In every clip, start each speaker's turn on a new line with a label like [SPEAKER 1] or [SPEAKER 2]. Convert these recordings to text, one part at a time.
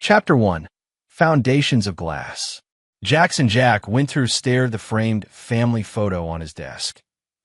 [SPEAKER 1] Chapter 1. Foundations of Glass. Jackson Jack Winters stared at the framed family photo on his desk,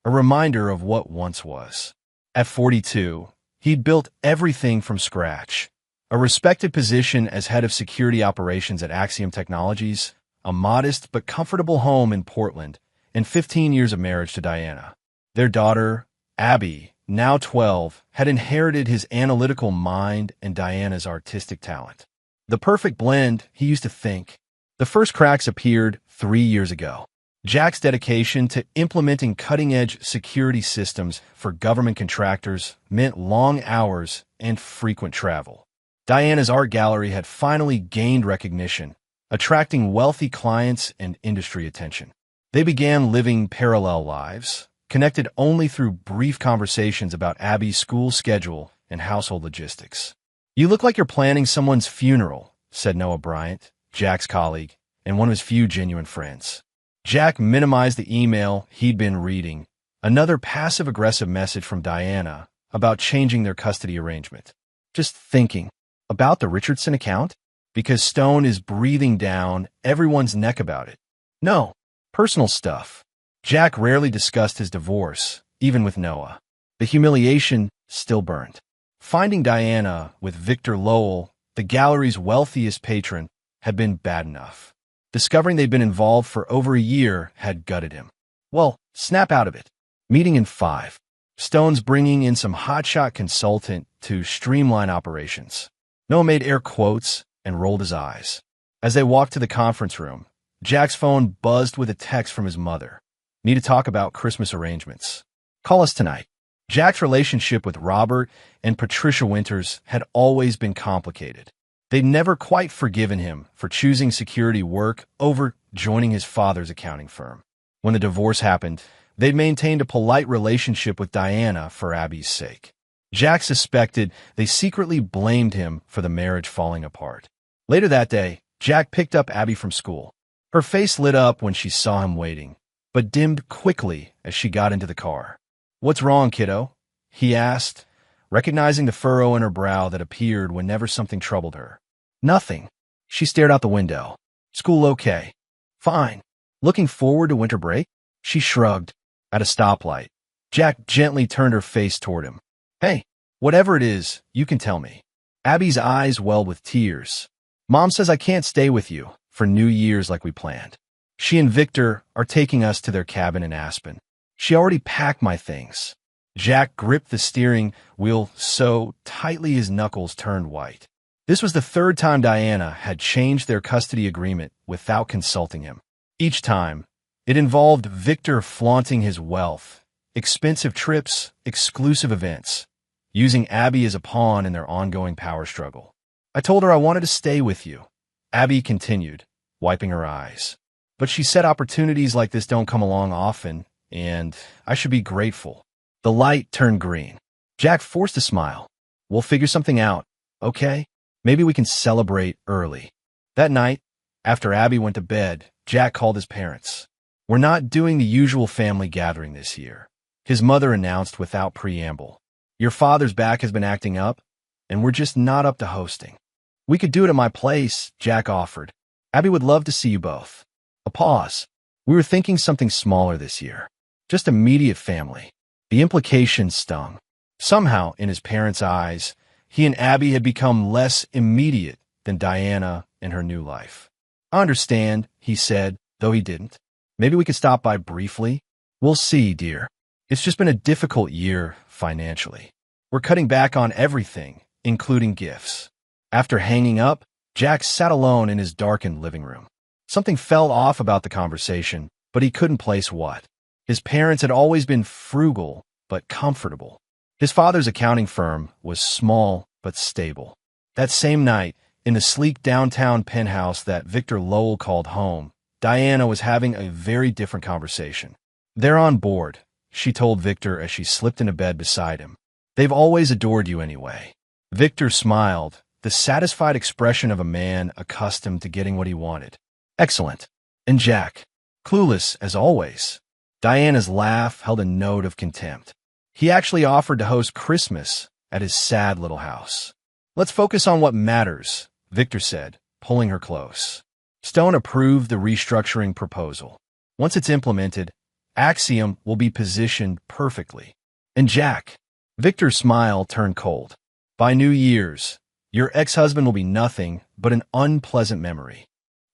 [SPEAKER 1] a reminder of what once was. At 42, he'd built everything from scratch. A respected position as head of security operations at Axiom Technologies, a modest but comfortable home in Portland, and 15 years of marriage to Diana. Their daughter, Abby, now 12, had inherited his analytical mind and Diana's artistic talent. The perfect blend, he used to think. The first cracks appeared 3 years ago. Jack's dedication to implementing cutting-edge security systems for government contractors meant long hours and frequent travel. Diana's art gallery had finally gained recognition, attracting wealthy clients and industry attention. They began living parallel lives, connected only through brief conversations about Abby's school schedule and household logistics. "You look like you're planning someone's funeral," said Noah Bryant, Jack's colleague, and one of his few genuine friends. Jack minimized the email he'd been reading, another passive-aggressive message from Diana about changing their custody arrangement. "Just thinking about the Richardson account? Because Stone is breathing down everyone's neck about it." "No, personal stuff." Jack rarely discussed his divorce, even with Noah. The humiliation still burned. Finding Diana with Victor Lowell, the gallery's wealthiest patron, had been bad enough. Discovering they'd been involved for over a year had gutted him. Well, snap out of it. Meeting in 5. Stone's bringing in some hotshot consultant to streamline operations. Noah made air quotes and rolled his eyes. As they walked to the conference room, Jack's phone buzzed with a text from his mother. "Need to talk about Christmas arrangements. Call us tonight." Jack's relationship with Robert and Patricia Winters had always been complicated. They'd never quite forgiven him for choosing security work over joining his father's accounting firm. When the divorce happened, they'd maintained a polite relationship with Diana for Abby's sake. Jack suspected they secretly blamed him for the marriage falling apart. Later that day, Jack picked up Abby from school. Her face lit up when she saw him waiting, but dimmed quickly as she got into the car. "What's wrong, kiddo?" he asked, recognizing the furrow in her brow that appeared whenever something troubled her. "Nothing." She stared out the window. "School okay?" "Fine." "Looking forward to winter break?" She shrugged. At a stoplight, Jack gently turned her face toward him. "Hey, whatever it is, you can tell me." Abby's eyes welled with tears. "Mom says I can't stay with you for New Year's like we planned. She and Victor are taking us to their cabin in Aspen. She already packed my things." Jack gripped the steering wheel so tightly his knuckles turned white. This was the third time Diana had changed their custody agreement without consulting him. Each time, it involved Victor flaunting his wealth, expensive trips, exclusive events, using Abby as a pawn in their ongoing power struggle. "I told her I wanted to stay with you," Abby continued, wiping her eyes. "But she said opportunities like this don't come along often, and I should be grateful." The light turned green. Jack forced a smile. "We'll figure something out, okay? Maybe we can celebrate early." That night, after Abby went to bed, Jack called his parents. "We're not doing the usual family gathering this year," his mother announced without preamble. "Your father's back has been acting up, and we're just not up to hosting." "We could do it at my place," Jack offered. "Abby would love to see you both." A pause. "We were thinking something smaller this year. Just immediate family." The implication stung. Somehow, in his parents' eyes, he and Abby had become less immediate than Diana and her new life. "I understand," he said, though he didn't. "Maybe we could stop by briefly." "We'll see, dear. It's just been a difficult year financially. We're cutting back on everything, including gifts." After hanging up, Jack sat alone in his darkened living room. Something felt off about the conversation, but he couldn't place what. His parents had always been frugal but comfortable. His father's accounting firm was small but stable. That same night, in the sleek downtown penthouse that Victor Lowell called home, Diana was having a very different conversation. "They're on board," she told Victor as she slipped into bed beside him. "They've always adored you anyway." Victor smiled, the satisfied expression of a man accustomed to getting what he wanted. "Excellent." And Jack, clueless as always. Diana's laugh held a note of contempt. "He actually offered to host Christmas at his sad little house." "Let's focus on what matters," Victor said, pulling her close. Stone approved the restructuring proposal. Once it's implemented, Axiom will be positioned perfectly. And Jack, Victor's smile turned cold. By New Year's, your ex-husband will be nothing but an unpleasant memory.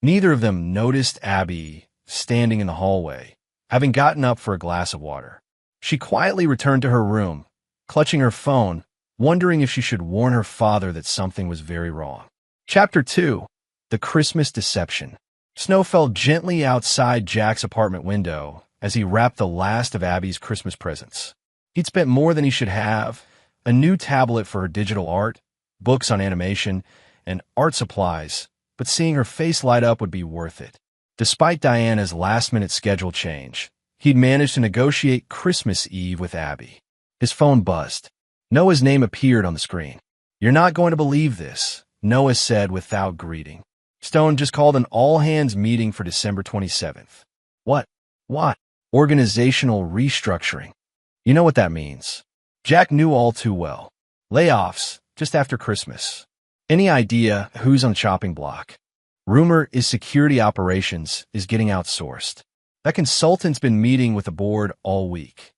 [SPEAKER 1] Neither of them noticed Abby standing in the hallway, having gotten up for a glass of water. She quietly returned to her room, clutching her phone, wondering if she should warn her father that something was very wrong. Chapter 2. The Christmas Deception. Snow fell gently outside Jack's apartment window as he wrapped the last of Abby's Christmas presents. He'd spent more than he should have: a new tablet for her digital art, books on animation, and art supplies, but seeing her face light up would be worth it. Despite Diana's last-minute schedule change, he'd managed to negotiate Christmas Eve with Abby. His phone buzzed. Noah's name appeared on the screen. "You're not going to believe this," Noah said without greeting. "Stone just called an all-hands meeting for December 27th. What? What? Organizational restructuring. You know what that means." Jack knew all too well. Layoffs just after Christmas. Any idea who's on the chopping block? Rumor is security operations is getting outsourced. That consultant's been meeting with the board all week.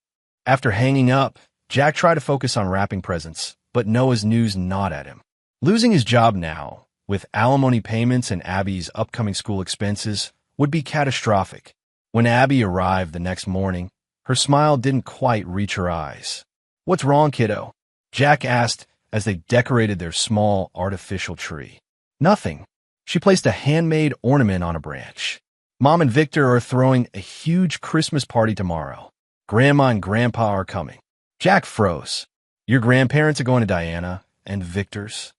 [SPEAKER 1] After hanging up, Jack tried to focus on wrapping presents, but Noah's news gnawed at him. Losing his job now, with alimony payments and Abby's upcoming school expenses, would be catastrophic. When Abby arrived the next morning, her smile didn't quite reach her eyes. "What's wrong, kiddo?" Jack asked as they decorated their small artificial tree. "Nothing." She placed a handmade ornament on a branch. "Mom and Victor are throwing a huge Christmas party tomorrow. Grandma and Grandpa are coming." Jack froze. "Your grandparents are going to Diana and Victor's?"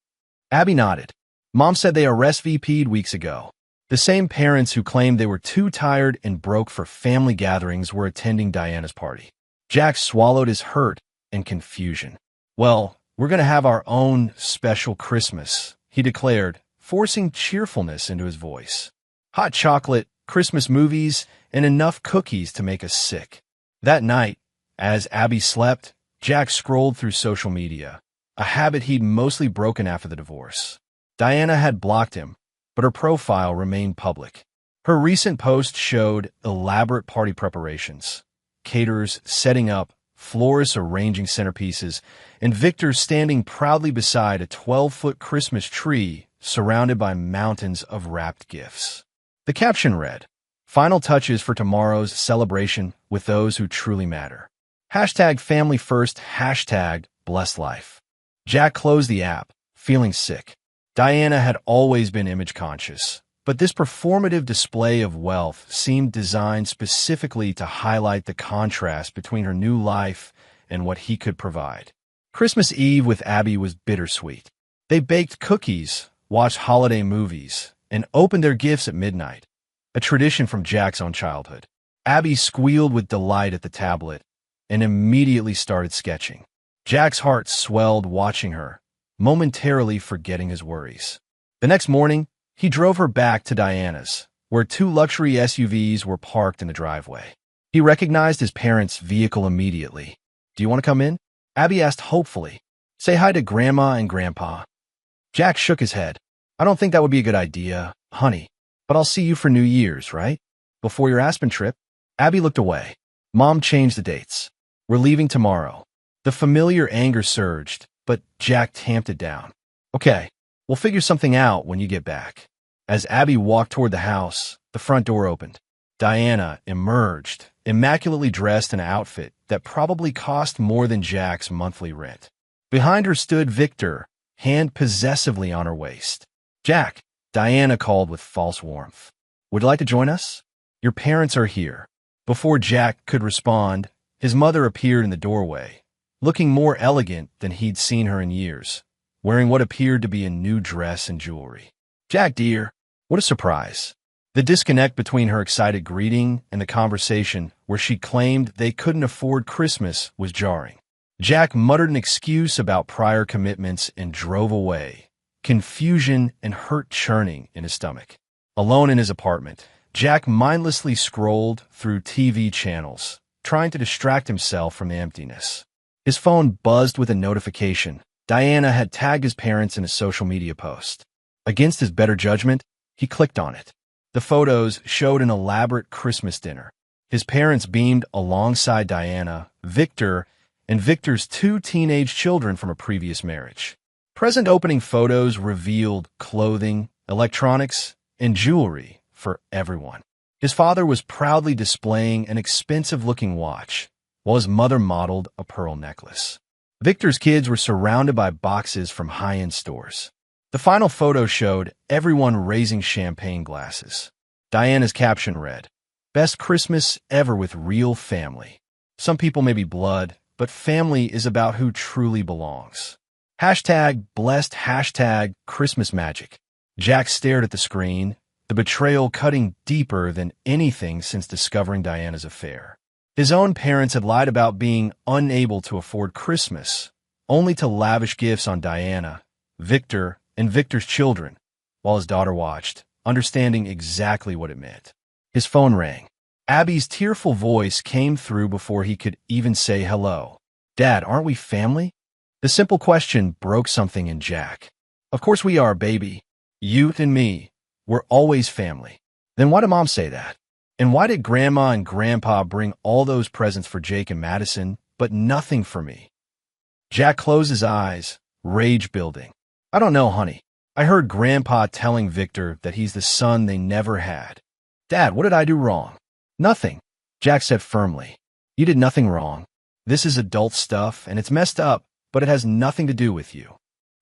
[SPEAKER 1] Abby nodded. "Mom said they RSVP'd weeks ago. The same parents who claimed they were too tired and broke for family gatherings were attending Diana's party." Jack swallowed his hurt and confusion. "Well, we're going to have our own special Christmas," he declared, forcing cheerfulness into his voice. "Hot chocolate, Christmas movies, and enough cookies to make us sick." That night, as Abby slept, Jack scrolled through social media, a habit he'd mostly broken after the divorce. Diana had blocked him, but her profile remained public. Her recent post showed elaborate party preparations, caterers setting up, florists arranging centerpieces, and Victor standing proudly beside a 12-foot Christmas tree surrounded by mountains of wrapped gifts. The caption read, "Final touches for tomorrow's celebration with those who truly matter. Hashtag family first, hashtag blessed life." Jack closed the app, feeling sick. Diana had always been image conscious, but this performative display of wealth seemed designed specifically to highlight the contrast between her new life and what he could provide. Christmas Eve with Abby was bittersweet. They baked cookies, watched holiday movies, and opened their gifts at midnight, a tradition from Jack's own childhood. Abby squealed with delight at the tablet and immediately started sketching. Jack's heart swelled watching her, momentarily forgetting his worries. The next morning, he drove her back to Diana's, where 2 luxury SUVs were parked in the driveway. He recognized his parents' vehicle immediately. "Do you want to come in?" Abby asked hopefully. "Say hi to Grandma and Grandpa." Jack shook his head. "I don't think that would be a good idea, honey. But I'll see you for New Year's, right? Before your Aspen trip?" Abby looked away. "Mom changed the dates. We're leaving tomorrow." The familiar anger surged, but Jack tamped it down. "Okay, we'll figure something out when you get back." As Abby walked toward the house, the front door opened. Diana emerged, immaculately dressed in an outfit that probably cost more than Jack's monthly rent. Behind her stood Victor, hand possessively on her waist. "Jack," Diana called with false warmth. "Would you like to join us? Your parents are here." Before Jack could respond, his mother appeared in the doorway, looking more elegant than he'd seen her in years, wearing what appeared to be a new dress and jewelry. "Jack, dear," what a surprise. The disconnect between her excited greeting and the conversation where she claimed they couldn't afford Christmas was jarring. Jack muttered an excuse about prior commitments and drove away, confusion and hurt churning in his stomach. Alone in his apartment, Jack mindlessly scrolled through TV channels, trying to distract himself from the emptiness. His phone buzzed with a notification. Diana had tagged his parents in a social media post. Against his better judgment, he clicked on it. The photos showed an elaborate Christmas dinner. His parents beamed alongside Diana, Victor, and Victor's two teenage children from a previous marriage. Present opening photos revealed clothing, electronics, and jewelry for everyone. His father was proudly displaying an expensive-looking watch, while his mother modeled a pearl necklace. Victor's kids were surrounded by boxes from high-end stores. The final photo showed everyone raising champagne glasses. Diana's caption read, "Best Christmas ever with real family. Some people may be blood, but family is about who truly belongs." Hashtag blessed, hashtag Christmas magic. Jack stared at the screen, the betrayal cutting deeper than anything since discovering Diana's affair. His own parents had lied about being unable to afford Christmas, only to lavish gifts on Diana, Victor, and Victor's children, while his daughter watched, understanding exactly what it meant. His phone rang. Abby's tearful voice came through before he could even say hello. "Dad, aren't we family?" The simple question broke something in Jack. "Of course we are, baby. You and me. We're always family." Then why did Mom say that? And why did Grandma and Grandpa bring all those presents for Jake and Madison, but nothing for me? Jack closed his eyes, rage building. "I don't know, honey. I heard Grandpa telling Victor that he's the son they never had." "Dad, what did I do wrong?" "Nothing," Jack said firmly. "You did nothing wrong. This is adult stuff, and it's messed up, but it has nothing to do with you."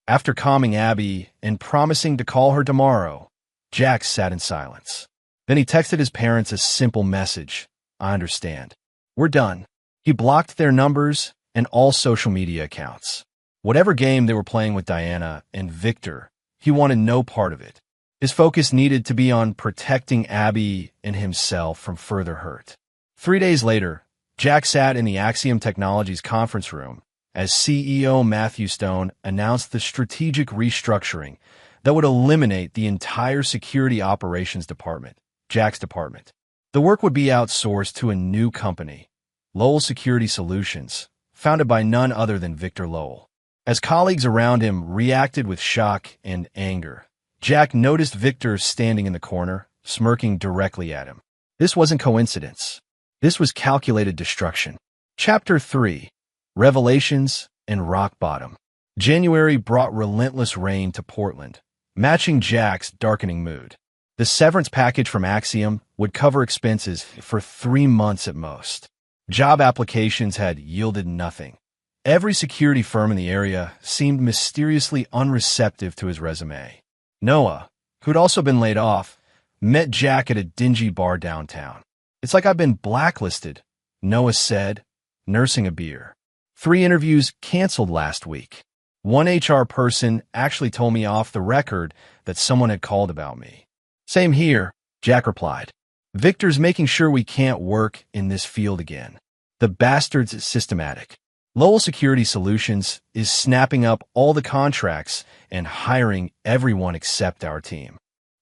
[SPEAKER 1] After calming Abby and promising to call her tomorrow, Jack sat in silence. Then he texted his parents a simple message. "I understand. We're done." He blocked their numbers and all social media accounts. Whatever game they were playing with Diana and Victor, he wanted no part of it. His focus needed to be on protecting Abby and himself from further hurt. 3 days later, Jack sat in the Axiom Technologies conference room as CEO Matthew Stone announced the strategic restructuring that would eliminate the entire security operations department, Jack's department. The work would be outsourced to a new company, Lowell Security Solutions, founded by none other than Victor Lowell. As colleagues around him reacted with shock and anger, Jack noticed Victor standing in the corner, smirking directly at him. This wasn't coincidence. This was calculated destruction. Chapter 3. Revelations and Rock Bottom. January brought relentless rain to Portland, matching Jack's darkening mood. The severance package from Axiom would cover expenses for 3 months at most. Job applications had yielded nothing. Every security firm in the area seemed mysteriously unreceptive to his resume. Noah, who'd also been laid off, met Jack at a dingy bar downtown. "It's like I've been blacklisted," Noah said, nursing a beer. 3 interviews canceled last week. One HR person actually told me off the record that someone had called about me. "Same here," Jack replied. "Victor's making sure we can't work in this field again. The bastard's systematic. Lowell Security Solutions is snapping up all the contracts and hiring everyone except our team."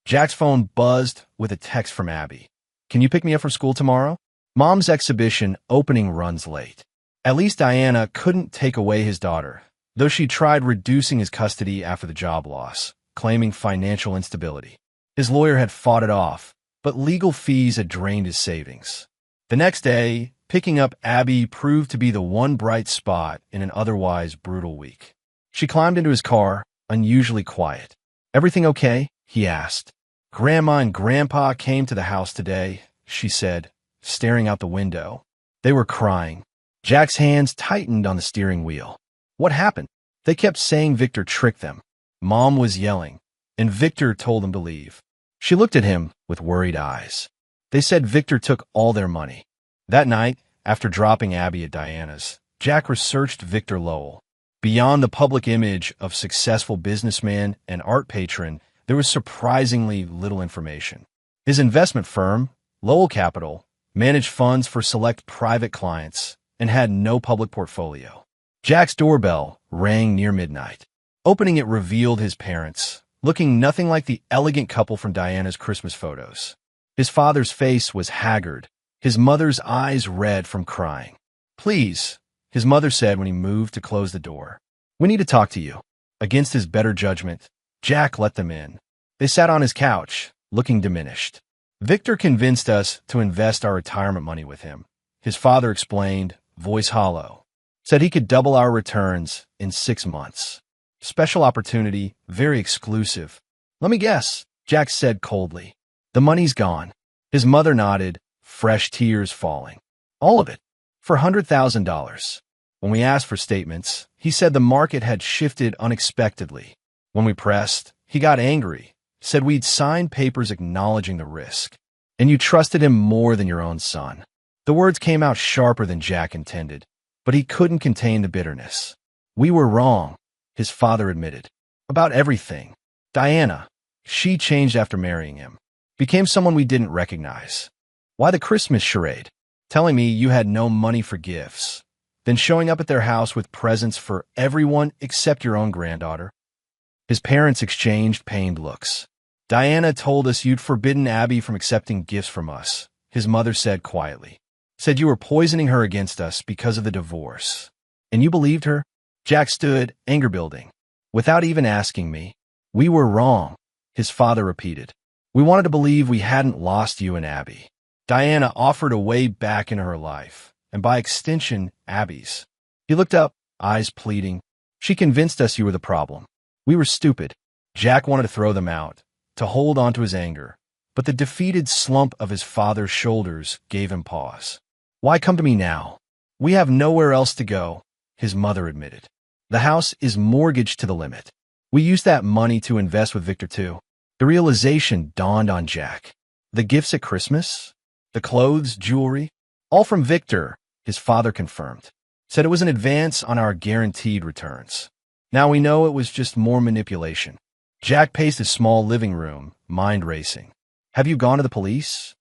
[SPEAKER 1] Jack's phone buzzed with a text from Abby. "Can you pick me up from school tomorrow? Mom's exhibition opening runs late." At least Diana couldn't take away his daughter, though she tried reducing his custody after the job loss, claiming financial instability. His lawyer had fought it off, but legal fees had drained his savings. The next day, picking up Abby proved to be the one bright spot in an otherwise brutal week. She climbed into his car, unusually quiet. "Everything okay?" he asked. "Grandma and Grandpa came to the house today," she said, staring out the window. They were crying. Jack's hands tightened on the steering wheel. What happened? They kept saying Victor tricked them. Mom was yelling, and Victor told them to leave. She looked at him with worried eyes. They said Victor took all their money. That night, after dropping Abby at Diana's, Jack researched Victor Lowell. Beyond the public image of successful businessman and art patron, there was surprisingly little information. His investment firm, Lowell Capital, managed funds for select private clients and had no public portfolio. Jack's doorbell rang near midnight. Opening it revealed his parents, looking nothing like the elegant couple from Diana's Christmas photos. His father's face was haggard, his mother's eyes red from crying. "Please," his mother said when he moved to close the door. "We need to talk to you." Against his better judgment, Jack let them in. They sat on his couch, looking diminished. Victor convinced us to invest our retirement money with him. His father explained, voice hollow. Said he could double our returns in 6 months. Special opportunity, very exclusive. Let me guess, Jack said coldly. The money's gone. His mother nodded, fresh tears falling. All of it, for $100,000. When we asked for statements, he said the market had shifted unexpectedly. When we pressed, he got angry, said we'd signed papers acknowledging the risk. And you trusted him more than your own son. The words came out sharper than Jack intended, but he couldn't contain the bitterness. We were wrong, his father admitted. About everything. Diana, she changed after marrying him. Became someone we didn't recognize. Why the Christmas charade? Telling me you had no money for gifts. Then showing up at their house with presents for everyone except your own granddaughter. His parents exchanged pained looks. Diana told us you'd forbidden Abby from accepting gifts from us, his mother said quietly. Said you were poisoning her against us because of the divorce. And you believed her? Jack stood, anger building. Without even asking me. We were wrong, his father repeated. We wanted to believe we hadn't lost you and Abby. Diana offered a way back into her life, and by extension, Abby's. He looked up, eyes pleading. She convinced us you were the problem. We were stupid. Jack wanted to throw them out, to hold on to his anger, but the defeated slump of his father's shoulders gave him pause. Why come to me now? We have nowhere else to go, his mother admitted. The house is mortgaged to the limit. We used that money to invest with Victor too. The realization dawned on Jack. The gifts at Christmas? The clothes, jewelry? All from Victor, his father confirmed. Said it was an advance on our guaranteed returns. Now we know it was just more manipulation. Jack paced his small living room, mind racing. Have you gone to the police?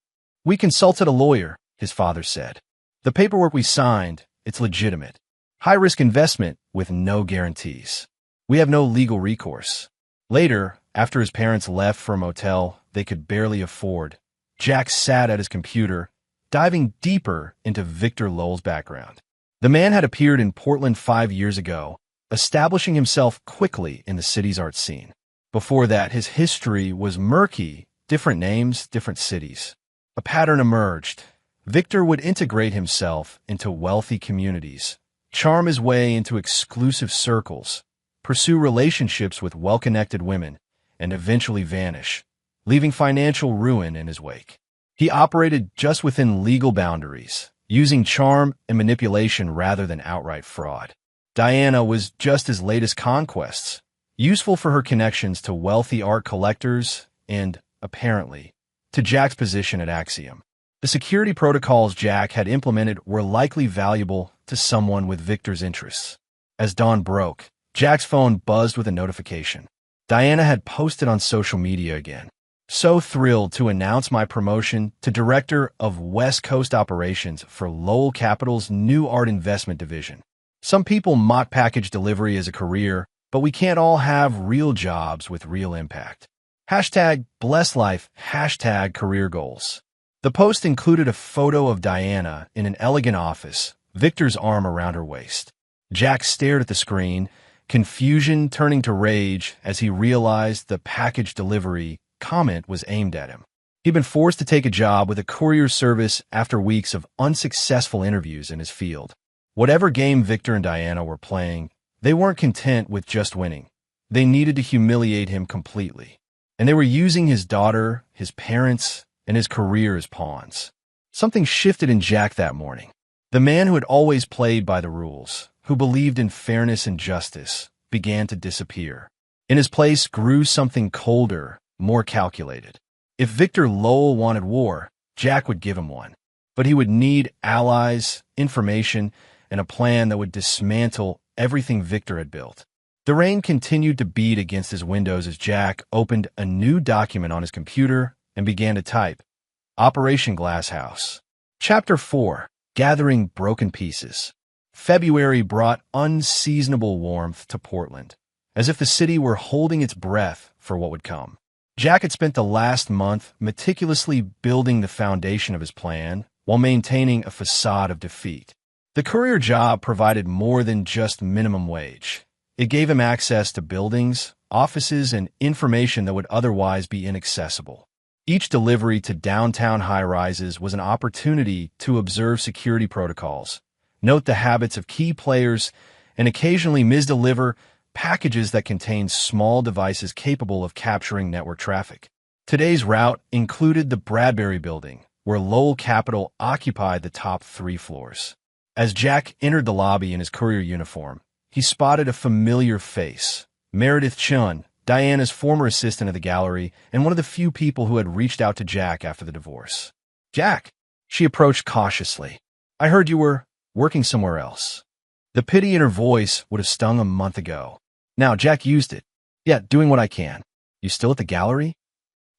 [SPEAKER 1] We consulted a lawyer, his father said. The paperwork we signed, it's legitimate. High-risk investment with no guarantees. We have no legal recourse. Later, after his parents left for a motel they could barely afford, Jack sat at his computer, diving deeper into Victor Lowell's background. The man had appeared in Portland 5 years ago, establishing himself quickly in the city's art scene. Before that, his history was murky, different names, different cities. A pattern emerged. Victor would integrate himself into wealthy communities, charm his way into exclusive circles, pursue relationships with well-connected women, and eventually vanish, leaving financial ruin in his wake. He operated just within legal boundaries, using charm and manipulation rather than outright fraud. Diana was just his latest conquests, useful for her connections to wealthy art collectors and, apparently, to Jack's position at Axiom. The security protocols Jack had implemented were likely valuable to someone with Victor's interests. As dawn broke, Jack's phone buzzed with a notification. Diana had posted on social media again. So thrilled to announce my promotion to Director of West Coast Operations for Lowell Capital's new art investment division. Some people mock package delivery as a career, but we can't all have real jobs with real impact. Hashtag bless life, hashtag career goals. The post included a photo of Diana in an elegant office, Victor's arm around her waist. Jack stared at the screen, confusion turning to rage as he realized the package delivery comment was aimed at him. He'd been forced to take a job with a courier service after weeks of unsuccessful interviews in his field. Whatever game Victor and Diana were playing, they weren't content with just winning. They needed to humiliate him completely. And they were using his daughter, his parents, and his career as pawns. Something shifted in Jack that morning. The man who had always played by the rules, who believed in fairness and justice, began to disappear. In his place grew something colder, more calculated. If Victor Lowell wanted war, Jack would give him one. But he would need allies, information, and a plan that would dismantle everything Victor had built. The rain continued to beat against his windows as Jack opened a new document on his computer and began to type. Operation Glasshouse. Chapter 4. Gathering Broken Pieces. February brought unseasonable warmth to Portland, as if the city were holding its breath for what would come. Jack had spent the last month meticulously building the foundation of his plan while maintaining a facade of defeat. The courier job provided more than just minimum wage. It gave him access to buildings, offices, and information that would otherwise be inaccessible. Each delivery to downtown high-rises was an opportunity to observe security protocols, note the habits of key players, and occasionally misdeliver packages that contained small devices capable of capturing network traffic. Today's route included the Bradbury Building, where Lowell Capital occupied the top 3 floors. As Jack entered the lobby in his courier uniform, he spotted a familiar face, Meredith Chun, Diana's former assistant at the gallery and one of the few people who had reached out to Jack after the divorce. "Jack," she approached cautiously. "I heard you were working somewhere else." The pity in her voice would have stung a month ago. Now Jack used it. "Yeah, doing what I can." "You still at the gallery?"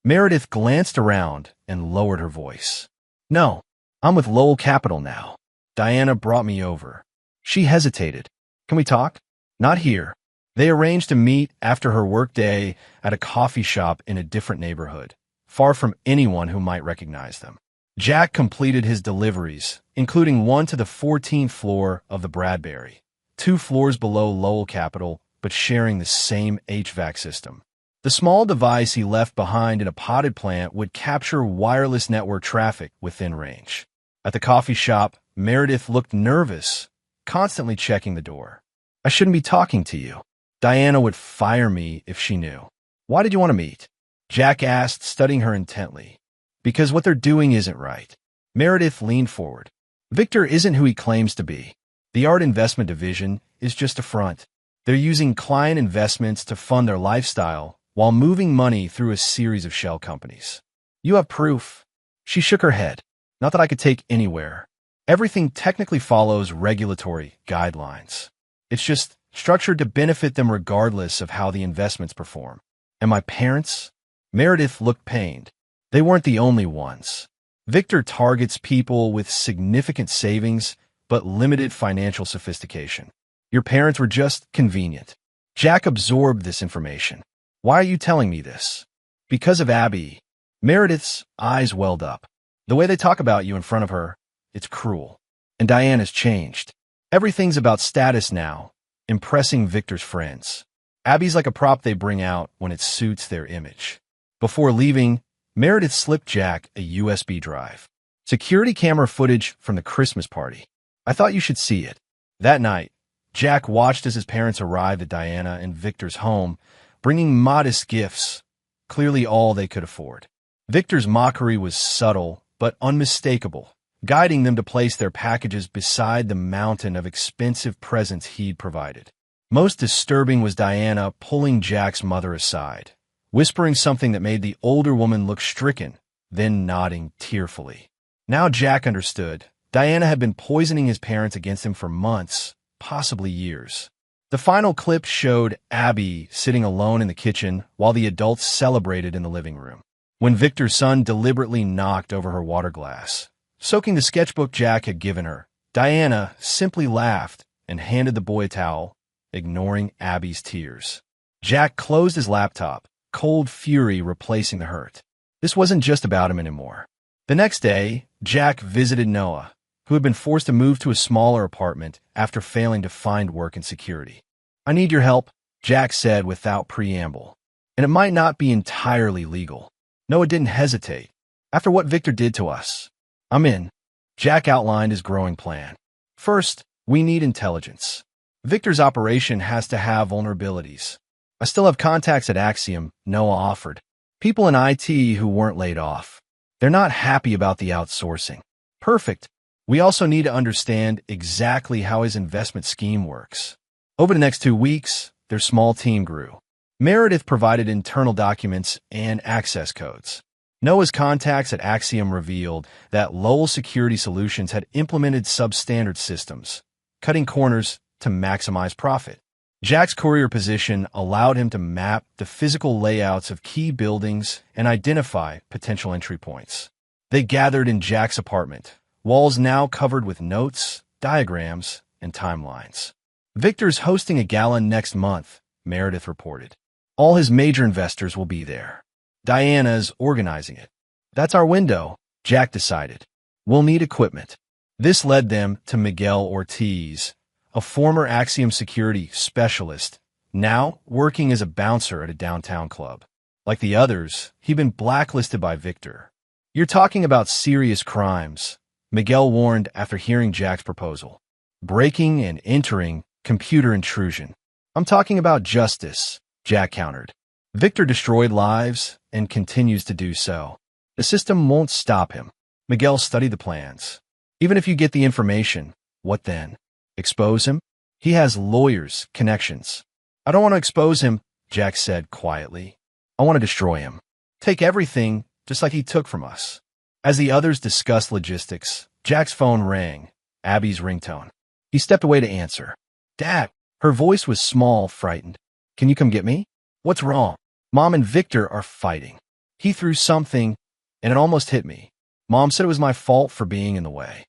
[SPEAKER 1] Meredith glanced around and lowered her voice. "No, I'm with Lowell Capital now. Diana brought me over." She hesitated. "Can we talk?" "Not here." They arranged to meet after her workday at a coffee shop in a different neighborhood, far from anyone who might recognize them. Jack completed his deliveries, including one to the 14th floor of the Bradbury, 2 floors below Lowell Capital, but sharing the same HVAC system. The small device he left behind in a potted plant would capture wireless network traffic within range. At the coffee shop, Meredith looked nervous, constantly checking the door. "I shouldn't be talking to you. Diana would fire me if she knew." "Why did you want to meet?" Jack asked, studying her intently. "Because what they're doing isn't right." Meredith leaned forward. "Victor isn't who he claims to be. The art investment division is just a front. They're using client investments to fund their lifestyle while moving money through a series of shell companies." "You have proof?" She shook her head. "Not that I could take anywhere. Everything technically follows regulatory guidelines. It's just structured to benefit them regardless of how the investments perform." "And my parents?" Meredith looked pained. "They weren't the only ones. Victor targets people with significant savings but limited financial sophistication. Your parents were just convenient." Jack absorbed this information. "Why are you telling me this?" "Because of Abby." Meredith's eyes welled up. "The way they talk about you in front of her, it's cruel. And Diana's changed. Everything's about status now, impressing Victor's friends. Abby's like a prop they bring out when it suits their image." Before leaving, Meredith slipped Jack a USB drive. "Security camera footage from the Christmas party. I thought you should see it." That night, Jack watched as his parents arrived at Diana and Victor's home, bringing modest gifts, clearly all they could afford. Victor's mockery was subtle but unmistakable, guiding them to place their packages beside the mountain of expensive presents he'd provided. Most disturbing was Diana pulling Jack's mother aside, whispering something that made the older woman look stricken, then nodding tearfully. Now Jack understood. Diana had been poisoning his parents against him for months, possibly years. The final clip showed Abby sitting alone in the kitchen while the adults celebrated in the living room. When Victor's son deliberately knocked over her water glass, soaking the sketchbook Jack had given her, Diana simply laughed and handed the boy a towel, ignoring Abby's tears. Jack closed his laptop, cold fury replacing the hurt. This wasn't just about him anymore. The next day, Jack visited Noah, who had been forced to move to a smaller apartment after failing to find work in security. "I need your help," Jack said without preamble. "And it might not be entirely legal." Noah didn't hesitate. "After what Victor did to us, I'm in." Jack outlined his growing plan. "First, we need intelligence. Victor's operation has to have vulnerabilities. I still have contacts at Axiom," Noah offered. "People in IT who weren't laid off. They're not happy about the outsourcing." "Perfect. We also need to understand exactly how his investment scheme works." Over the next 2 weeks, their small team grew. Meredith provided internal documents and access codes. Noah's contacts at Axiom revealed that Lowell Security Solutions had implemented substandard systems, cutting corners to maximize profit. Jack's courier position allowed him to map the physical layouts of key buildings and identify potential entry points. They gathered in Jack's apartment, walls now covered with notes, diagrams, and timelines. "Victor's hosting a gala next month," Meredith reported. "All his major investors will be there. Diana's organizing it." "That's our window," Jack decided. "We'll need equipment." This led them to Miguel Ortiz, a former Axiom security specialist, now working as a bouncer at a downtown club. Like the others, he'd been blacklisted by Victor. You're talking about serious crimes, Miguel warned after hearing Jack's proposal. Breaking and entering, computer intrusion. I'm talking about justice, Jack countered. Victor destroyed lives and continues to do so. The system won't stop him. Miguel studied the plans. Even if you get the information, what then? Expose him? He has lawyers, connections. I don't want to expose him, Jack said quietly. I want to destroy him. Take everything, just like he took from us. As the others discussed logistics, Jack's phone rang, Abby's ringtone. He stepped away to answer. Dad, her voice was small, frightened. Can you come get me? What's wrong? Mom and Victor are fighting. He threw something, and it almost hit me. Mom said it was my fault for being in the way.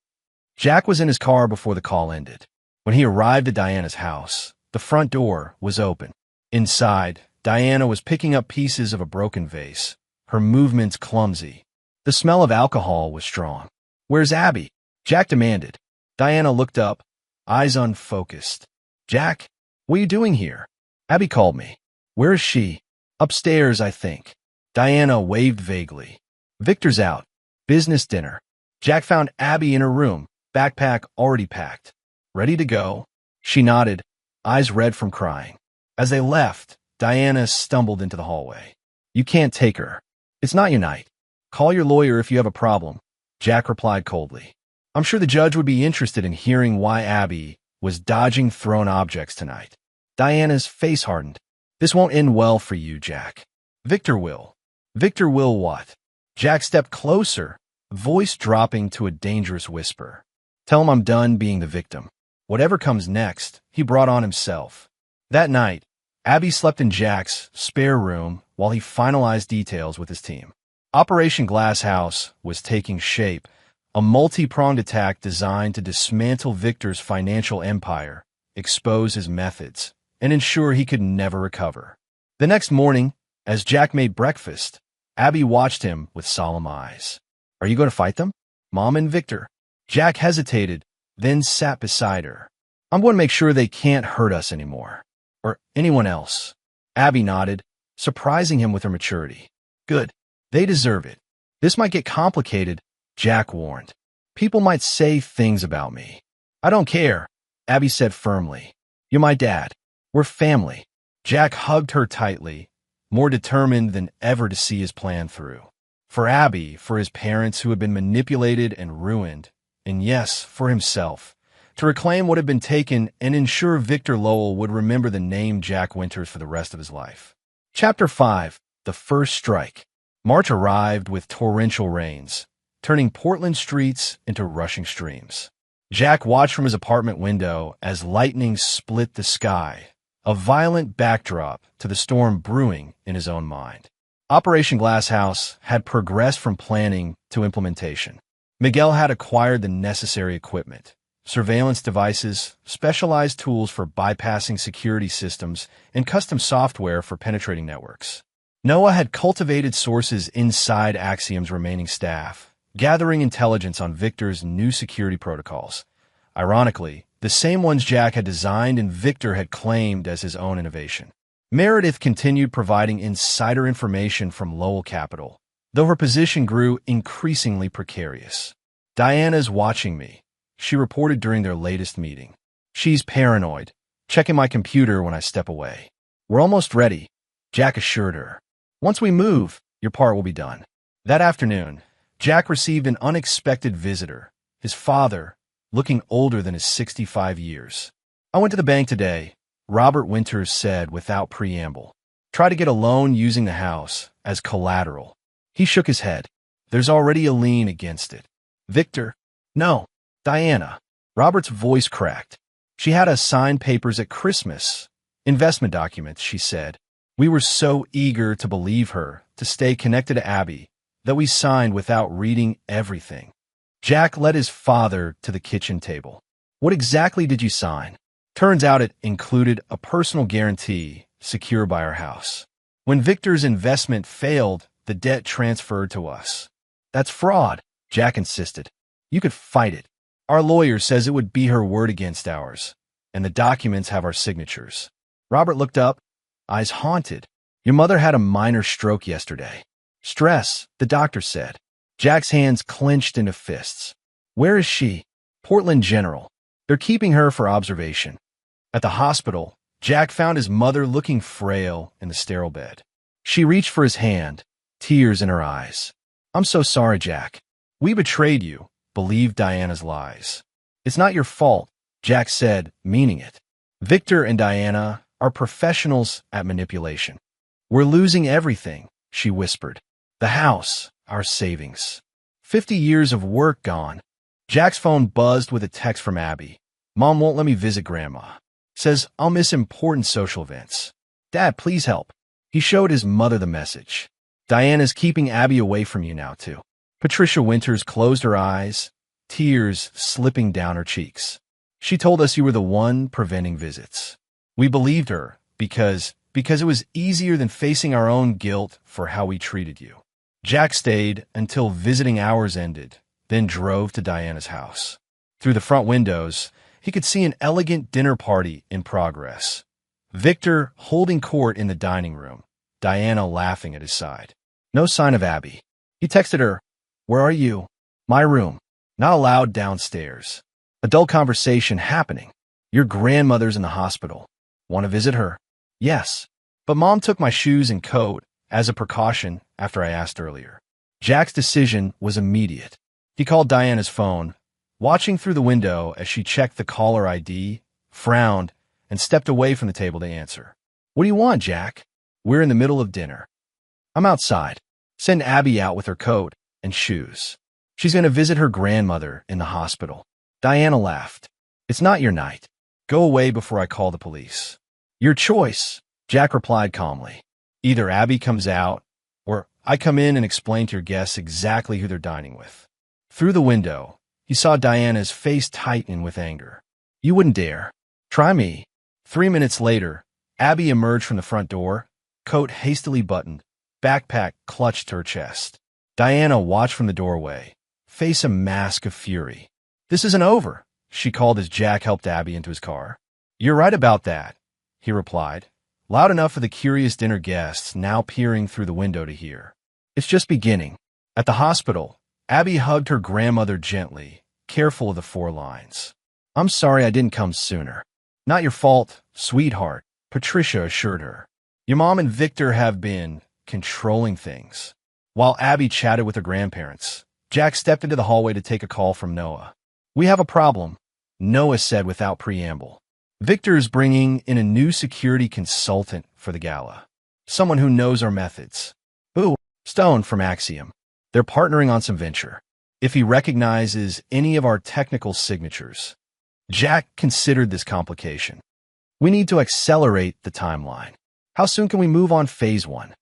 [SPEAKER 1] Jack was in his car before the call ended. When he arrived at Diana's house, the front door was open. Inside, Diana was picking up pieces of a broken vase, her movements clumsy. The smell of alcohol was strong. Where's Abby? Jack demanded. Diana looked up, eyes unfocused. Jack, what are you doing here? Abby called me. Where is she? Upstairs, I think. Diana waved vaguely. Victor's out. Business dinner. Jack found Abby in her room, backpack already packed. Ready to go? She nodded, eyes red from crying. As they left, Diana stumbled into the hallway. You can't take her. It's not your night. Call your lawyer if you have a problem, Jack replied coldly. I'm sure the judge would be interested in hearing why Abby was dodging thrown objects tonight. Diana's face hardened. This won't end well for you, Jack. Victor will. Victor will what? Jack stepped closer, voice dropping to a dangerous whisper. Tell him I'm done being the victim. Whatever comes next, he brought on himself. That night, Abby slept in Jack's spare room while he finalized details with his team. Operation Glass House was taking shape, a multi-pronged attack designed to dismantle Victor's financial empire, expose his methods, and ensure he could never recover. The next morning, as Jack made breakfast, Abby watched him with solemn eyes. Are you going to fight them? Mom and Victor. Jack hesitated, then sat beside her. I'm going to make sure they can't hurt us anymore. Or anyone else. Abby nodded, surprising him with her maturity. Good. They deserve it. This might get complicated, Jack warned. People might say things about me. I don't care, Abby said firmly. You're my dad. We're family. Jack hugged her tightly, more determined than ever to see his plan through. For Abby, for his parents who had been manipulated and ruined, and yes, for himself, to reclaim what had been taken and ensure Victor Lowell would remember the name Jack Winters for the rest of his life. Chapter 5. The First Strike. March arrived with torrential rains, turning Portland streets into rushing streams. Jack watched from his apartment window as lightning split the sky, a violent backdrop to the storm brewing in his own mind. Operation Glass House had progressed from planning to implementation. Miguel had acquired the necessary equipment, surveillance devices, specialized tools for bypassing security systems, and custom software for penetrating networks. Noah had cultivated sources inside Axiom's remaining staff, gathering intelligence on Victor's new security protocols. Ironically, the same ones Jack had designed and Victor had claimed as his own innovation. Meredith continued providing insider information from Lowell Capital, though her position grew increasingly precarious. Diana's watching me, she reported during their latest meeting. She's paranoid, checking my computer when I step away. We're almost ready, Jack assured her. Once we move, your part will be done. That afternoon, Jack received an unexpected visitor, his father, looking older than his 65 years. I went to the bank today, Robert Winters said without preamble. Try to get a loan using the house as collateral. He shook his head. There's already a lien against it. Victor? No. Diana. Robert's voice cracked. She had us sign papers at Christmas. Investment documents, she said. We were so eager to believe her, to stay connected to Abby, that we signed without reading everything. Jack led his father to the kitchen table. What exactly did you sign? Turns out it included a personal guarantee secured by our house. When Victor's investment failed, the debt transferred to us. That's fraud, Jack insisted. You could fight it. Our lawyer says it would be her word against ours, and the documents have our signatures. Robert looked up, eyes haunted. Your mother had a minor stroke yesterday. Stress, the doctor said. Jack's hands clenched into fists. Where is she? Portland General. They're keeping her for observation. At the hospital, Jack found his mother looking frail in the sterile bed. She reached for his hand, tears in her eyes. I'm so sorry, Jack. We betrayed you, believed Diana's lies. It's not your fault, Jack said, meaning it. Victor and Diana are professionals at manipulation. We're losing everything, she whispered. The house, our savings. 50 years of work gone. Jack's phone buzzed with a text from Abby. Mom won't let me visit Grandma. Says I'll miss important social events. Dad, please help. He showed his mother the message. Diana's keeping Abby away from you now, too. Patricia Winters closed her eyes, tears slipping down her cheeks. She told us you were the one preventing visits. We believed her because it was easier than facing our own guilt for how we treated you. Jack stayed until visiting hours ended, then drove to Diana's house. Through the front windows, he could see an elegant dinner party in progress. Victor holding court in the dining room, Diana laughing at his side. No sign of Abby. He texted her, "Where are you?" "My room." Not allowed downstairs. Adult conversation happening. "Your grandmother's in the hospital. Want to visit her?" "Yes. But Mom took my shoes and coat as a precaution after I asked earlier." Jack's decision was immediate. He called Diana's phone, watching through the window as she checked the caller ID, frowned, and stepped away from the table to answer. "What do you want, Jack?" "We're in the middle of dinner." "I'm outside. Send Abby out with her coat and shoes. She's going to visit her grandmother in the hospital." Diana laughed. "It's not your night. Go away before I call the police." "Your choice," Jack replied calmly. "Either Abby comes out, or I come in and explain to your guests exactly who they're dining with." Through the window, he saw Diana's face tighten with anger. "You wouldn't dare. Try me." 3 minutes later, Abby emerged from the front door, coat hastily buttoned, backpack clutched to her chest. Diana watched from the doorway, face a mask of fury. "This isn't over," she called as Jack helped Abby into his car. "You're right about that," he replied, loud enough for the curious dinner guests now peering through the window to hear. "It's just beginning." At the hospital, Abby hugged her grandmother gently, careful of the 4 lines. "I'm sorry I didn't come sooner." "Not your fault, sweetheart," Patricia assured her. "Your mom and Victor have been controlling things." While Abby chatted with her grandparents, Jack stepped into the hallway to take a call from Noah. "We have a problem," Noah said without preamble. "Victor's bringing in a new security consultant for the gala. Someone who knows our methods." "Ooh, Stone from Axiom. They're partnering on some venture. If he recognizes any of our technical signatures." Jack considered this complication. "We need to accelerate the timeline. How soon can we move on phase 1?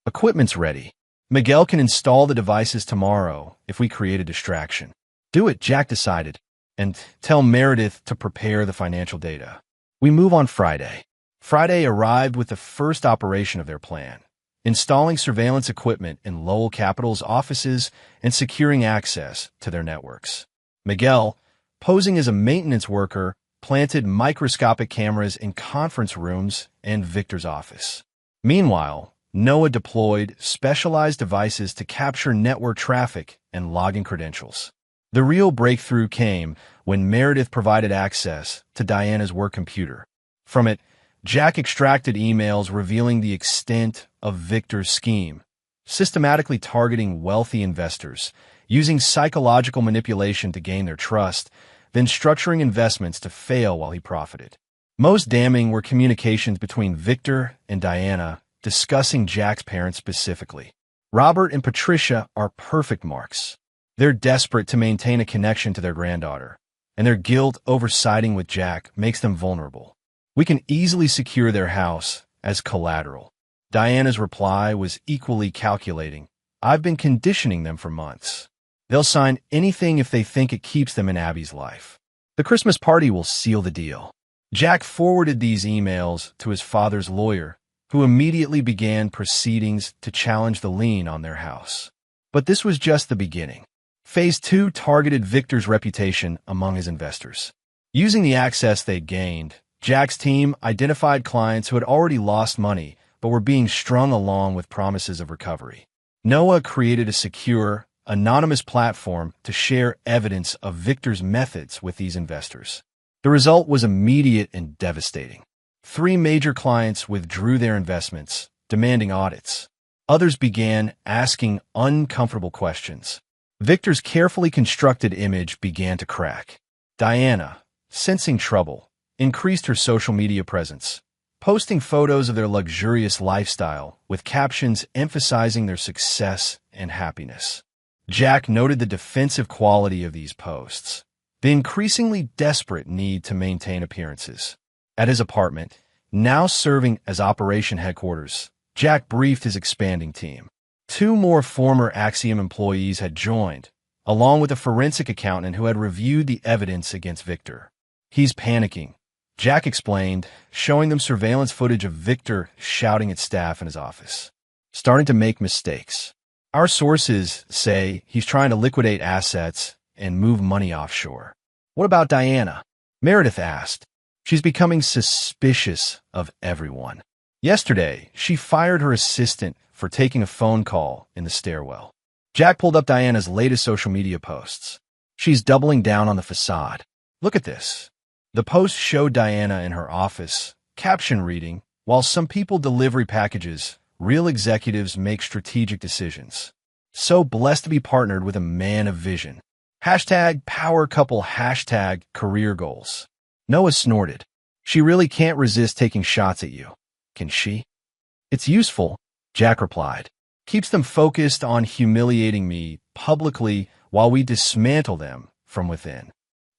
[SPEAKER 1] Equipment's ready. Miguel can install the devices tomorrow if we create a distraction." "Do it," Jack decided, "and tell Meredith to prepare the financial data. We move on Friday." Friday arrived with the first operation of their plan, installing surveillance equipment in Lowell Capital's offices and securing access to their networks. Miguel, posing as a maintenance worker, planted microscopic cameras in conference rooms and Victor's office. Meanwhile, Noah deployed specialized devices to capture network traffic and login credentials. The real breakthrough came when Meredith provided access to Diana's work computer. From it, Jack extracted emails revealing the extent of Victor's scheme, systematically targeting wealthy investors, using psychological manipulation to gain their trust, then structuring investments to fail while he profited. Most damning were communications between Victor and Diana discussing Jack's parents specifically. Robert and Patricia are perfect marks. They're desperate to maintain a connection to their granddaughter, and their guilt over siding with Jack makes them vulnerable. "We can easily secure their house as collateral." Diana's reply was equally calculating. "I've been conditioning them for months. They'll sign anything if they think it keeps them in Abby's life. The Christmas party will seal the deal." Jack forwarded these emails to his father's lawyer, who immediately began proceedings to challenge the lien on their house. But this was just the beginning. Phase 2 targeted Victor's reputation among his investors. Using the access they'd gained, Jack's team identified clients who had already lost money but were being strung along with promises of recovery. Noah created a secure, anonymous platform to share evidence of Victor's methods with these investors. The result was immediate and devastating. 3 major clients withdrew their investments, demanding audits. Others began asking uncomfortable questions. Victor's carefully constructed image began to crack. Diana, sensing trouble, increased her social media presence, posting photos of their luxurious lifestyle with captions emphasizing their success and happiness. Jack noted the defensive quality of these posts, the increasingly desperate need to maintain appearances. At his apartment, now serving as operation headquarters, Jack briefed his expanding team. 2 more former Axiom employees had joined, along with a forensic accountant who had reviewed the evidence against Victor. "He's panicking," Jack explained, showing them surveillance footage of Victor shouting at staff in his office. "Starting to make mistakes. Our sources say he's trying to liquidate assets and move money offshore." "What about Diana?" Meredith asked. "She's becoming suspicious of everyone. Yesterday, she fired her assistant for taking a phone call in the stairwell." Jack pulled up Diana's latest social media posts. "She's doubling down on the facade. Look at this." The post showed Diana in her office, caption reading, "While some people deliver packages, real executives make strategic decisions. So blessed to be partnered with a man of vision. Hashtag power couple, hashtag career goals." Noah snorted. "She really can't resist taking shots at you, can she?" "It's useful," Jack replied. "Keeps them focused on humiliating me publicly while we dismantle them from within."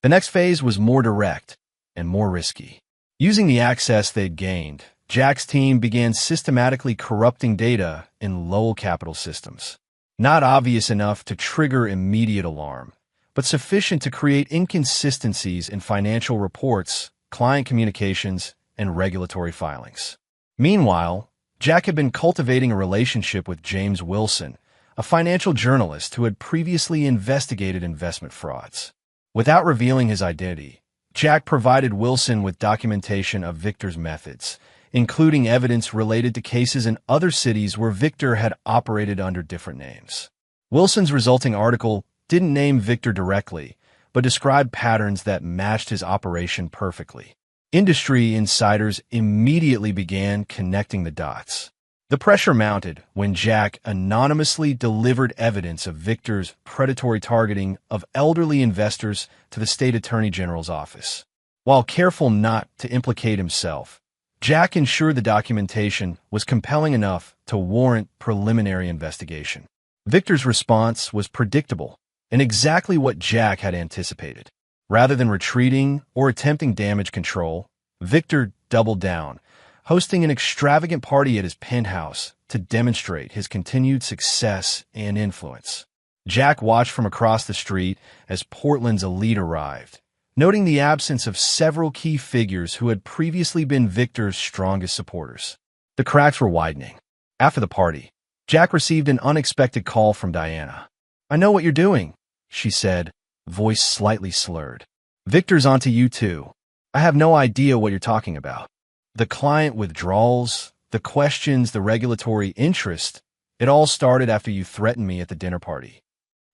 [SPEAKER 1] The next phase was more direct and more risky. Using the access they'd gained, Jack's team began systematically corrupting data in Lowell Capital systems. Not obvious enough to trigger immediate alarm, but sufficient to create inconsistencies in financial reports, client communications, and regulatory filings. Meanwhile, Jack had been cultivating a relationship with James Wilson, a financial journalist who had previously investigated investment frauds. Without revealing his identity, Jack provided Wilson with documentation of Victor's methods, including evidence related to cases in other cities where Victor had operated under different names. Wilson's resulting article didn't name Victor directly, but described patterns that matched his operation perfectly. Industry insiders immediately began connecting the dots. The pressure mounted when Jack anonymously delivered evidence of Victor's predatory targeting of elderly investors to the state attorney general's office. While careful not to implicate himself, Jack ensured the documentation was compelling enough to warrant preliminary investigation. Victor's response was predictable and exactly what Jack had anticipated. Rather than retreating or attempting damage control, Victor doubled down, hosting an extravagant party at his penthouse to demonstrate his continued success and influence. Jack watched from across the street as Portland's elite arrived, noting the absence of several key figures who had previously been Victor's strongest supporters. The cracks were widening. After the party, Jack received an unexpected call from Diana. "I know what you're doing," she said, voice slightly slurred. "Victor's onto you too. I have no idea what you're talking about. The client withdrawals, the questions, the regulatory interest, it all started after you threatened me at the dinner party."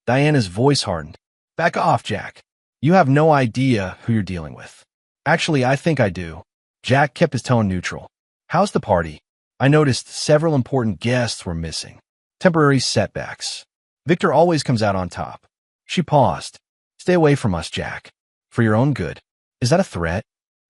[SPEAKER 1] Diana's voice hardened. "Back off, Jack. You have no idea who you're dealing with." "Actually, I think I do." Jack kept his tone neutral. "How's the party? I noticed several important guests were missing. Temporary setbacks. Victor always comes out on top." She paused. "Stay away from us, Jack. For your own good." "Is that a threat?"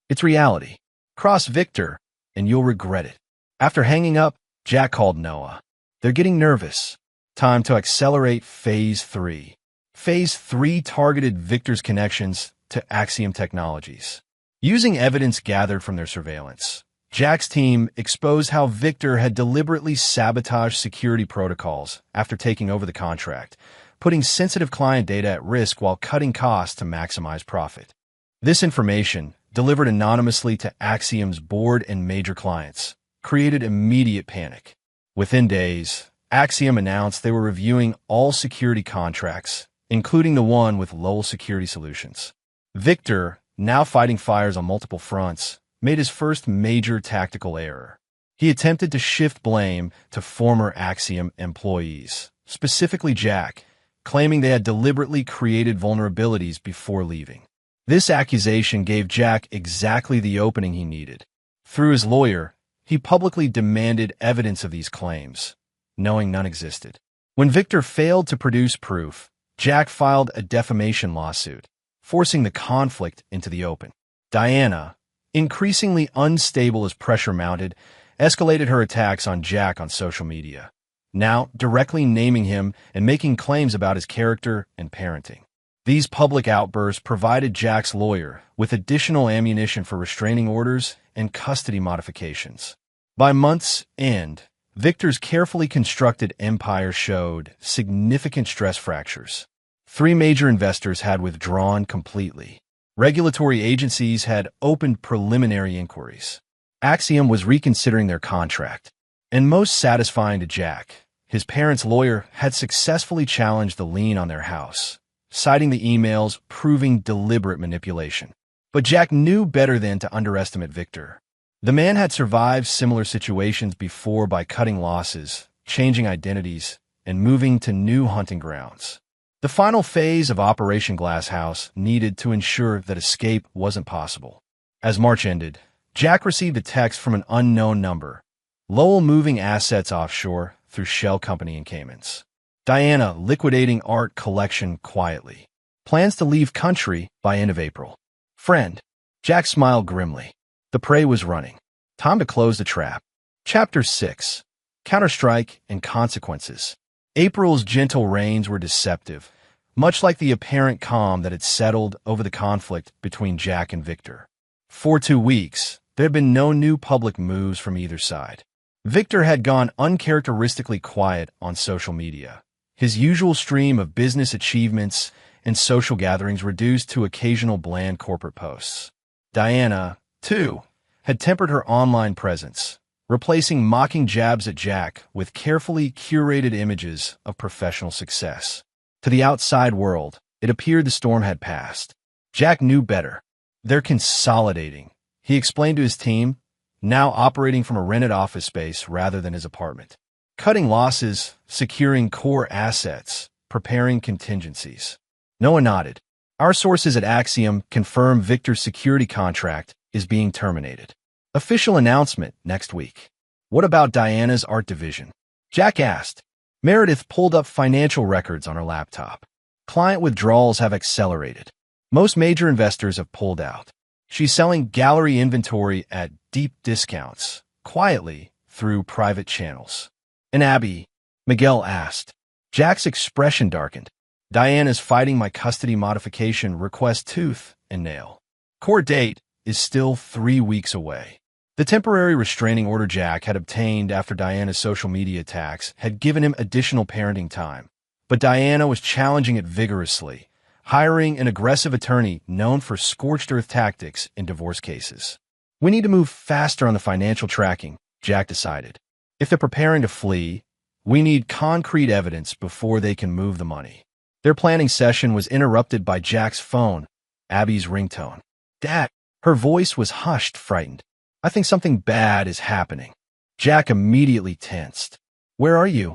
[SPEAKER 1] "It's reality. Cross Victor, and you'll regret it." After hanging up, Jack called Noah. "They're getting nervous. Time to accelerate Phase 3. Phase 3 targeted Victor's connections to Axiom Technologies. Using evidence gathered from their surveillance, Jack's team exposed how Victor had deliberately sabotaged security protocols after taking over the contract, putting sensitive client data at risk while cutting costs to maximize profit. This information, delivered anonymously to Axiom's board and major clients, created immediate panic. Within days, Axiom announced they were reviewing all security contracts, including the one with Lowell Security Solutions. Victor, now fighting fires on multiple fronts, made his first major tactical error. He attempted to shift blame to former Axiom employees, specifically Jack, claiming they had deliberately created vulnerabilities before leaving. This accusation gave Jack exactly the opening he needed. Through his lawyer, he publicly demanded evidence of these claims, knowing none existed. When Victor failed to produce proof, Jack filed a defamation lawsuit, forcing the conflict into the open. Diana, increasingly unstable as pressure mounted, escalated her attacks on Jack on social media, now directly naming him and making claims about his character and parenting. These public outbursts provided Jack's lawyer with additional ammunition for restraining orders and custody modifications. By month's end, Victor's carefully constructed empire showed significant stress fractures. 3 major investors had withdrawn completely. Regulatory agencies had opened preliminary inquiries. Axiom was reconsidering their contract. And most satisfying to Jack, his parents' lawyer had successfully challenged the lien on their house, citing the emails proving deliberate manipulation. But Jack knew better than to underestimate Victor. The man had survived similar situations before by cutting losses, changing identities, and moving to new hunting grounds. The final phase of Operation Glasshouse needed to ensure that escape wasn't possible. As March ended, Jack received a text from an unknown number, Lowell moving assets offshore through shell company in Caymans. Diana liquidating art collection quietly. Plans to leave country by end of April. Friend. Jack smiled grimly. The prey was running. Time to close the trap. Chapter 6. Counterstrike and Consequences. April's gentle rains were deceptive, much like the apparent calm that had settled over the conflict between Jack and Victor. For 2 weeks, there had been no new public moves from either side. Victor had gone uncharacteristically quiet on social media, his usual stream of business achievements and social gatherings reduced to occasional bland corporate posts. Diana, too, had tempered her online presence, replacing mocking jabs at Jack with carefully curated images of professional success. To the outside world, it appeared the storm had passed. Jack knew better. They're consolidating, he explained to his team, now operating from a rented office space rather than his apartment. Cutting losses, securing core assets, preparing contingencies. Noah nodded. Our sources at Axiom confirm Victor's security contract is being terminated. Official announcement next week. What about Diana's art division? Jack asked. Meredith pulled up financial records on her laptop. Client withdrawals have accelerated. Most major investors have pulled out. She's selling gallery inventory at deep discounts, quietly, through private channels. And Abby? Miguel asked. Jack's expression darkened. Diana's fighting my custody modification request tooth and nail. Court date is still 3 weeks away. The temporary restraining order Jack had obtained after Diana's social media attacks had given him additional parenting time, but Diana was challenging it vigorously, hiring an aggressive attorney known for scorched earth tactics in divorce cases. We need to move faster on the financial tracking, Jack decided. If they're preparing to flee, we need concrete evidence before they can move the money. Their planning session was interrupted by Jack's phone, Abby's ringtone. Dad, her voice was hushed, frightened. I think something bad is happening. Jack immediately tensed. Where are you?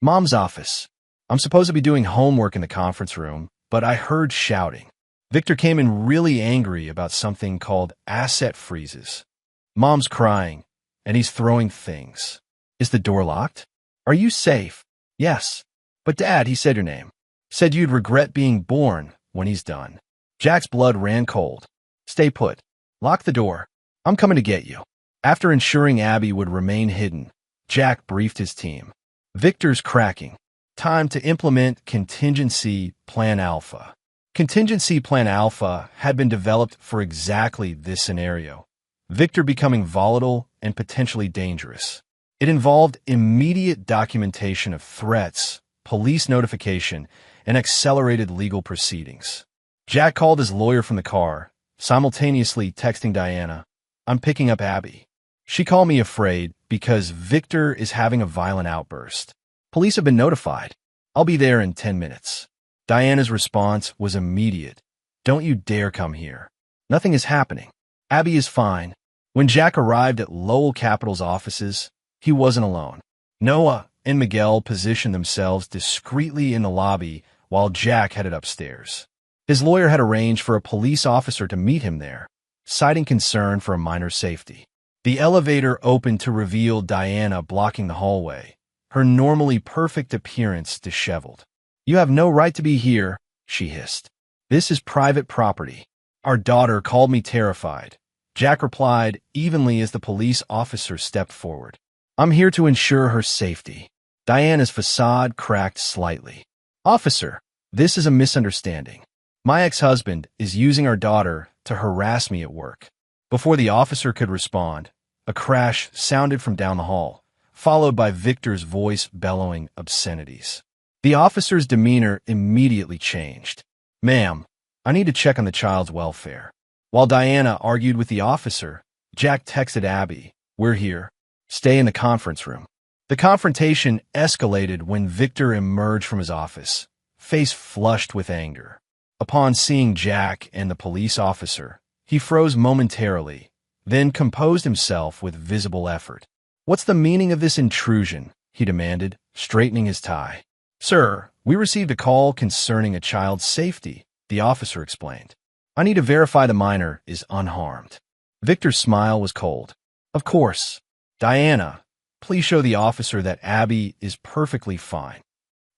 [SPEAKER 1] Mom's office. I'm supposed to be doing homework in the conference room, but I heard shouting. Victor came in really angry about something called asset freezes. Mom's crying, and he's throwing things. Is the door locked? Are you safe? Yes. But Dad, he said your name. Said you'd regret being born when he's done. Jack's blood ran cold. Stay put. Lock the door. I'm coming to get you. After ensuring Abby would remain hidden, Jack briefed his team. Victor's cracking. Time to implement Contingency Plan Alpha. Contingency Plan Alpha had been developed for exactly this scenario. Victor becoming volatile and potentially dangerous. It involved immediate documentation of threats, police notification, and accelerated legal proceedings. Jack called his lawyer from the car, simultaneously texting Diana, I'm picking up Abby. She called me afraid because Victor is having a violent outburst. Police have been notified. I'll be there in 10 minutes. Diana's response was immediate. Don't you dare come here. Nothing is happening. Abby is fine. When Jack arrived at Lowell Capital's offices, he wasn't alone. Noah and Miguel positioned themselves discreetly in the lobby while Jack headed upstairs. His lawyer had arranged for a police officer to meet him there, citing concern for a minor's safety. The elevator opened to reveal Diana blocking the hallway, her normally perfect appearance disheveled. "You have no right to be here," she hissed. "This is private property." "Our daughter called me terrified," Jack replied evenly as the police officer stepped forward. "I'm here to ensure her safety." Diana's facade cracked slightly. "Officer, this is a misunderstanding. My ex-husband is using our daughter to harass me at work." Before the officer could respond, a crash sounded from down the hall, followed by Victor's voice bellowing obscenities. The officer's demeanor immediately changed. "Ma'am, I need to check on the child's welfare." While Diana argued with the officer, Jack texted Abby, "We're here. Stay in the conference room." The confrontation escalated when Victor emerged from his office, face flushed with anger. Upon seeing Jack and the police officer, he froze momentarily, then composed himself with visible effort. "What's the meaning of this intrusion?" he demanded, straightening his tie. "Sir, we received a call concerning a child's safety," the officer explained. "I need to verify the minor is unharmed." Victor's smile was cold. "Of course. Diana, please show the officer that Abby is perfectly fine."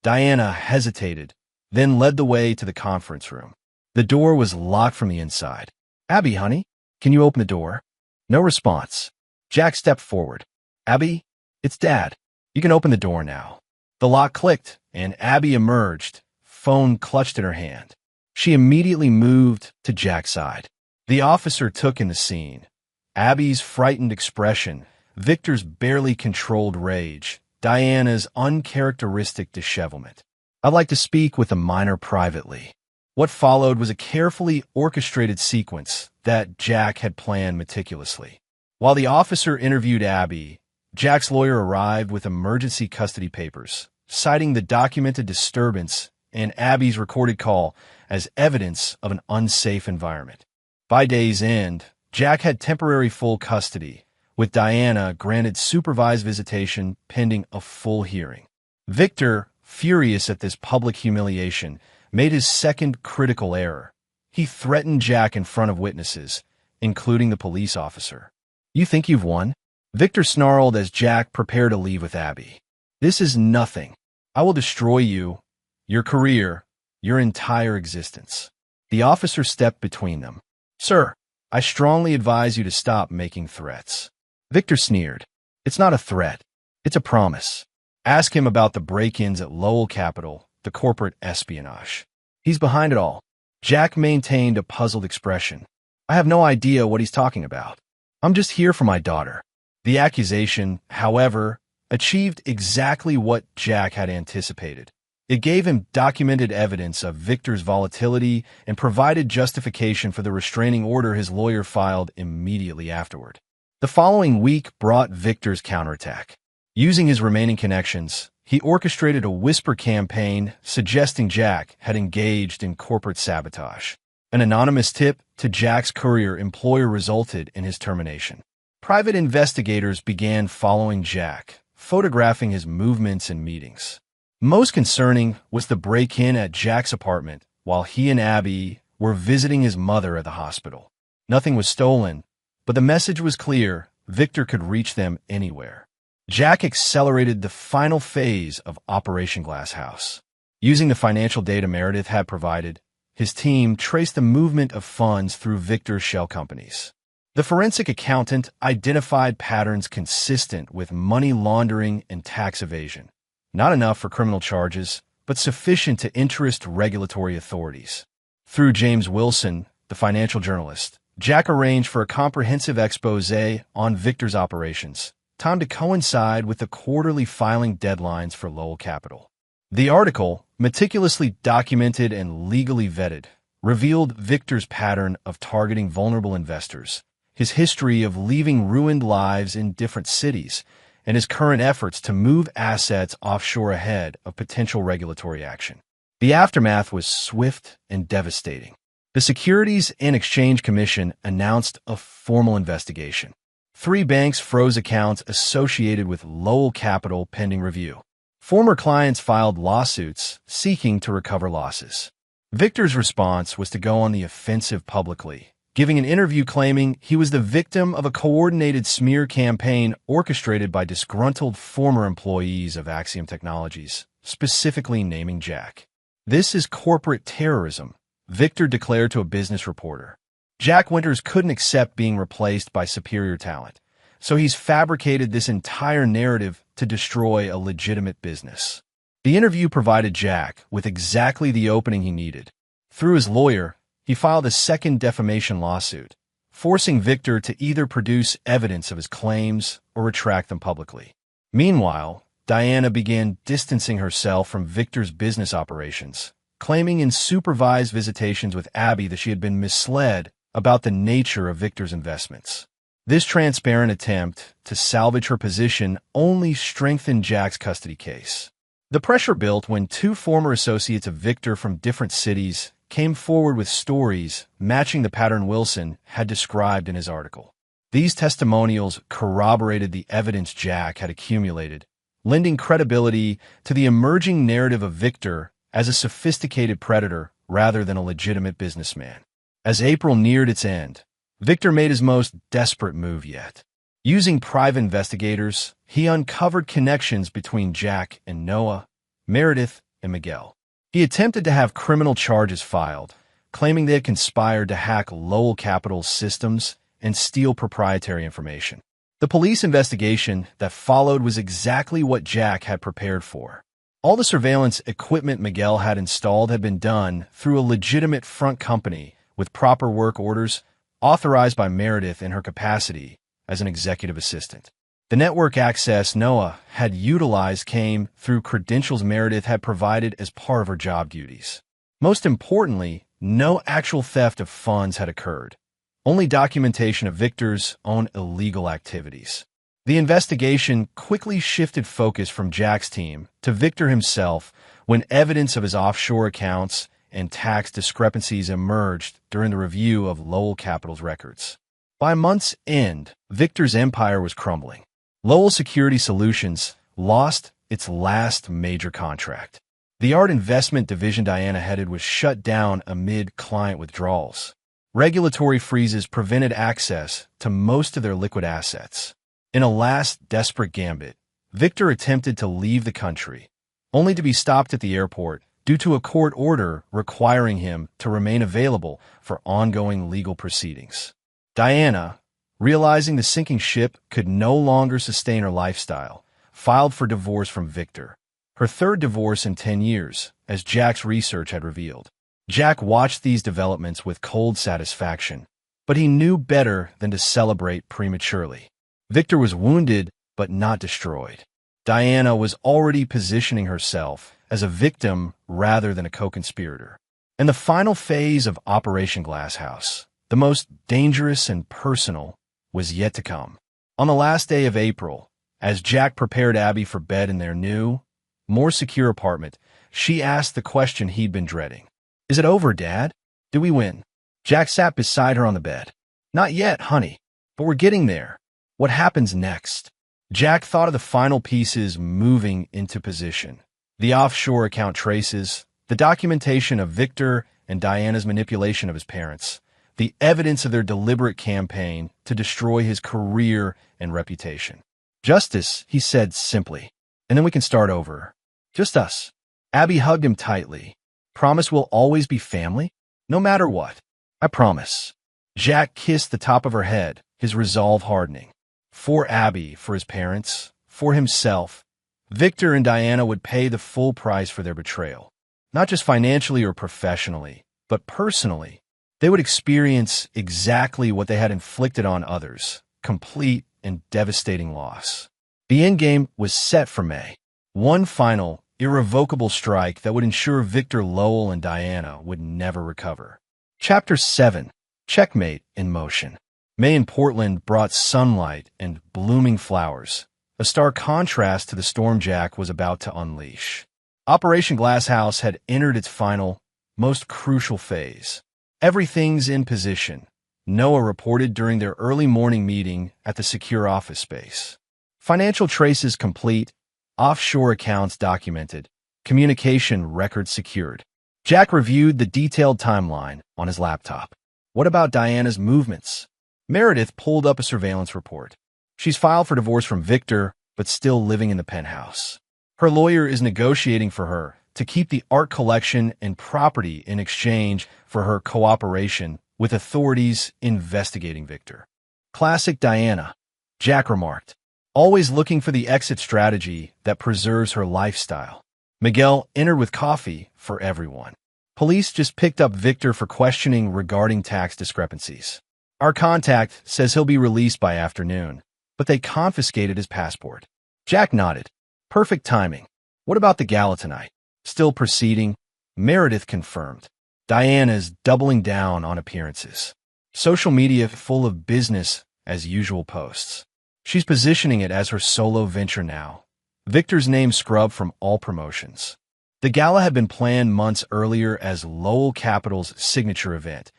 [SPEAKER 1] Diana hesitated, then led the way to the conference room. The door was locked from the inside. "Abby, honey, can you open the door?" No response. Jack stepped forward. "Abby, it's Dad. You can open the door now." The lock clicked, and Abby emerged, phone clutched in her hand. She immediately moved to Jack's side. The officer took in the scene. Abby's frightened expression, Victor's barely controlled rage, Diana's uncharacteristic dishevelment. "I'd like to speak with the minor privately." What followed was a carefully orchestrated sequence that Jack had planned meticulously. While the officer interviewed Abby, Jack's lawyer arrived with emergency custody papers, citing the documented disturbance and Abby's recorded call as evidence of an unsafe environment. By day's end, Jack had temporary full custody, with Diana granted supervised visitation pending a full hearing. Victor, furious at this public humiliation, made his second critical error. He threatened Jack in front of witnesses, including the police officer. "You think you've won?" Victor snarled as Jack prepared to leave with Abby. "This is nothing. I will destroy you, your career, your entire existence." The officer stepped between them. "Sir, I strongly advise you to stop making threats." Victor sneered. "It's not a threat. It's a promise. Ask him about the break-ins at Lowell Capital, the corporate espionage. He's behind it all." Jack maintained a puzzled expression. "I have no idea what he's talking about. I'm just here for my daughter." The accusation, however, achieved exactly what Jack had anticipated. It gave him documented evidence of Victor's volatility and provided justification for the restraining order his lawyer filed immediately afterward. The following week brought Victor's counterattack. Using his remaining connections, he orchestrated a whisper campaign suggesting Jack had engaged in corporate sabotage. An anonymous tip to Jack's courier employer resulted in his termination. Private investigators began following Jack, photographing his movements and meetings. Most concerning was the break-in at Jack's apartment while he and Abby were visiting his mother at the hospital. Nothing was stolen, but the message was clear: Victor could reach them anywhere. Jack accelerated the final phase of Operation Glass House. Using the financial data Meredith had provided, his team traced the movement of funds through Victor's shell companies. The forensic accountant identified patterns consistent with money laundering and tax evasion. Not enough for criminal charges, but sufficient to interest regulatory authorities. Through James Wilson, the financial journalist, Jack arranged for a comprehensive expose on Victor's operations, timed to coincide with the quarterly filing deadlines for Lowell Capital. The article, meticulously documented and legally vetted, revealed Victor's pattern of targeting vulnerable investors, his history of leaving ruined lives in different cities, and his current efforts to move assets offshore ahead of potential regulatory action. The aftermath was swift and devastating. The Securities and Exchange Commission announced a formal investigation. 3 banks froze accounts associated with Lowell Capital pending review. Former clients filed lawsuits seeking to recover losses. Victor's response was to go on the offensive publicly, giving an interview claiming he was the victim of a coordinated smear campaign orchestrated by disgruntled former employees of Axiom Technologies, specifically naming Jack. "This is corporate terrorism," Victor declared to a business reporter. Jack Winters couldn't accept being replaced by superior talent, so he's fabricated this entire narrative to destroy a legitimate business. The interview provided Jack with exactly the opening he needed. Through his lawyer, he filed a second defamation lawsuit, forcing Victor to either produce evidence of his claims or retract them publicly. Meanwhile, Diana began distancing herself from Victor's business operations, claiming in supervised visitations with Abby that she had been misled about the nature of Victor's investments. This transparent attempt to salvage her position only strengthened Jack's custody case. The pressure built when 2 former associates of Victor from different cities came forward with stories matching the pattern Wilson had described in his article. These testimonials corroborated the evidence Jack had accumulated, lending credibility to the emerging narrative of Victor as a sophisticated predator rather than a legitimate businessman. As April neared its end, Victor made his most desperate move yet. Using private investigators, he uncovered connections between Jack and Noah, Meredith, and Miguel. He attempted to have criminal charges filed, claiming they had conspired to hack Lowell Capital's systems and steal proprietary information. The police investigation that followed was exactly what Jack had prepared for. All the surveillance equipment Miguel had installed had been done through a legitimate front company with proper work orders authorized by Meredith in her capacity as an executive assistant. The network access Noah had utilized came through credentials Meredith had provided as part of her job duties. Most importantly, no actual theft of funds had occurred, only documentation of Victor's own illegal activities. The investigation quickly shifted focus from Jack's team to Victor himself when evidence of his offshore accounts and tax discrepancies emerged during the review of Lowell Capital's records. By month's end, Victor's empire was crumbling. Lowell Security Solutions lost its last major contract. The art investment division Diana headed was shut down amid client withdrawals. Regulatory freezes prevented access to most of their liquid assets. In a last desperate gambit, Victor attempted to leave the country, only to be stopped at the airport due to a court order requiring him to remain available for ongoing legal proceedings. Diana, realizing the sinking ship could no longer sustain her lifestyle, filed for divorce from Victor, her 3rd divorce in 10 years, as Jack's research had revealed. Jack watched these developments with cold satisfaction, but he knew better than to celebrate prematurely. Victor was wounded, but not destroyed. Diana was already positioning herself as a victim rather than a co-conspirator. And the final phase of Operation Glasshouse, the most dangerous and personal, was yet to come. On the last day of April, as Jack prepared Abby for bed in their new, more secure apartment, she asked the question he'd been dreading. "Is it over, Dad? Did we win?" Jack sat beside her on the bed. "Not yet, honey, but we're getting there. What happens next?" Jack thought of the final pieces moving into position. The offshore account traces, the documentation of Victor and Diana's manipulation of his parents, the evidence of their deliberate campaign to destroy his career and reputation. "Justice," he said simply, "and then we can start over. Just us." Abby hugged him tightly. "Promise we'll always be family? No matter what. I promise." Jack kissed the top of her head, his resolve hardening. For Abby, for his parents, for himself, Victor and Diana would pay the full price for their betrayal. Not just financially or professionally, but personally. They would experience exactly what they had inflicted on others, complete and devastating loss. The endgame was set for May. One final, irrevocable strike that would ensure Victor Lowell and Diana would never recover. Chapter 7. Checkmate in Motion. May in Portland brought sunlight and blooming flowers, a stark contrast to the storm Jack was about to unleash. Operation Glasshouse had entered its final, most crucial phase. Everything's in position. Noah reported during their early morning meeting at the secure office space. Financial traces complete, offshore accounts documented, communication records secured. Jack reviewed the detailed timeline on his laptop. What about Diana's movements? Meredith pulled up a surveillance report. She's filed for divorce from Victor, but still living in the penthouse. Her lawyer is negotiating for her to keep the art collection and property in exchange for her cooperation with authorities investigating Victor. Classic Diana, Jack remarked, always looking for the exit strategy that preserves her lifestyle. Miguel entered with coffee for everyone. Police just picked up Victor for questioning regarding tax discrepancies. Our contact says he'll be released by afternoon, but they confiscated his passport. Jack nodded. Perfect timing. What about the gala tonight? Still proceeding? Meredith confirmed. Diana's doubling down on appearances. Social media full of business as usual posts. She's positioning it as her solo venture now. Victor's name scrubbed from all promotions. The gala had been planned months earlier as Lowell Capital's signature event,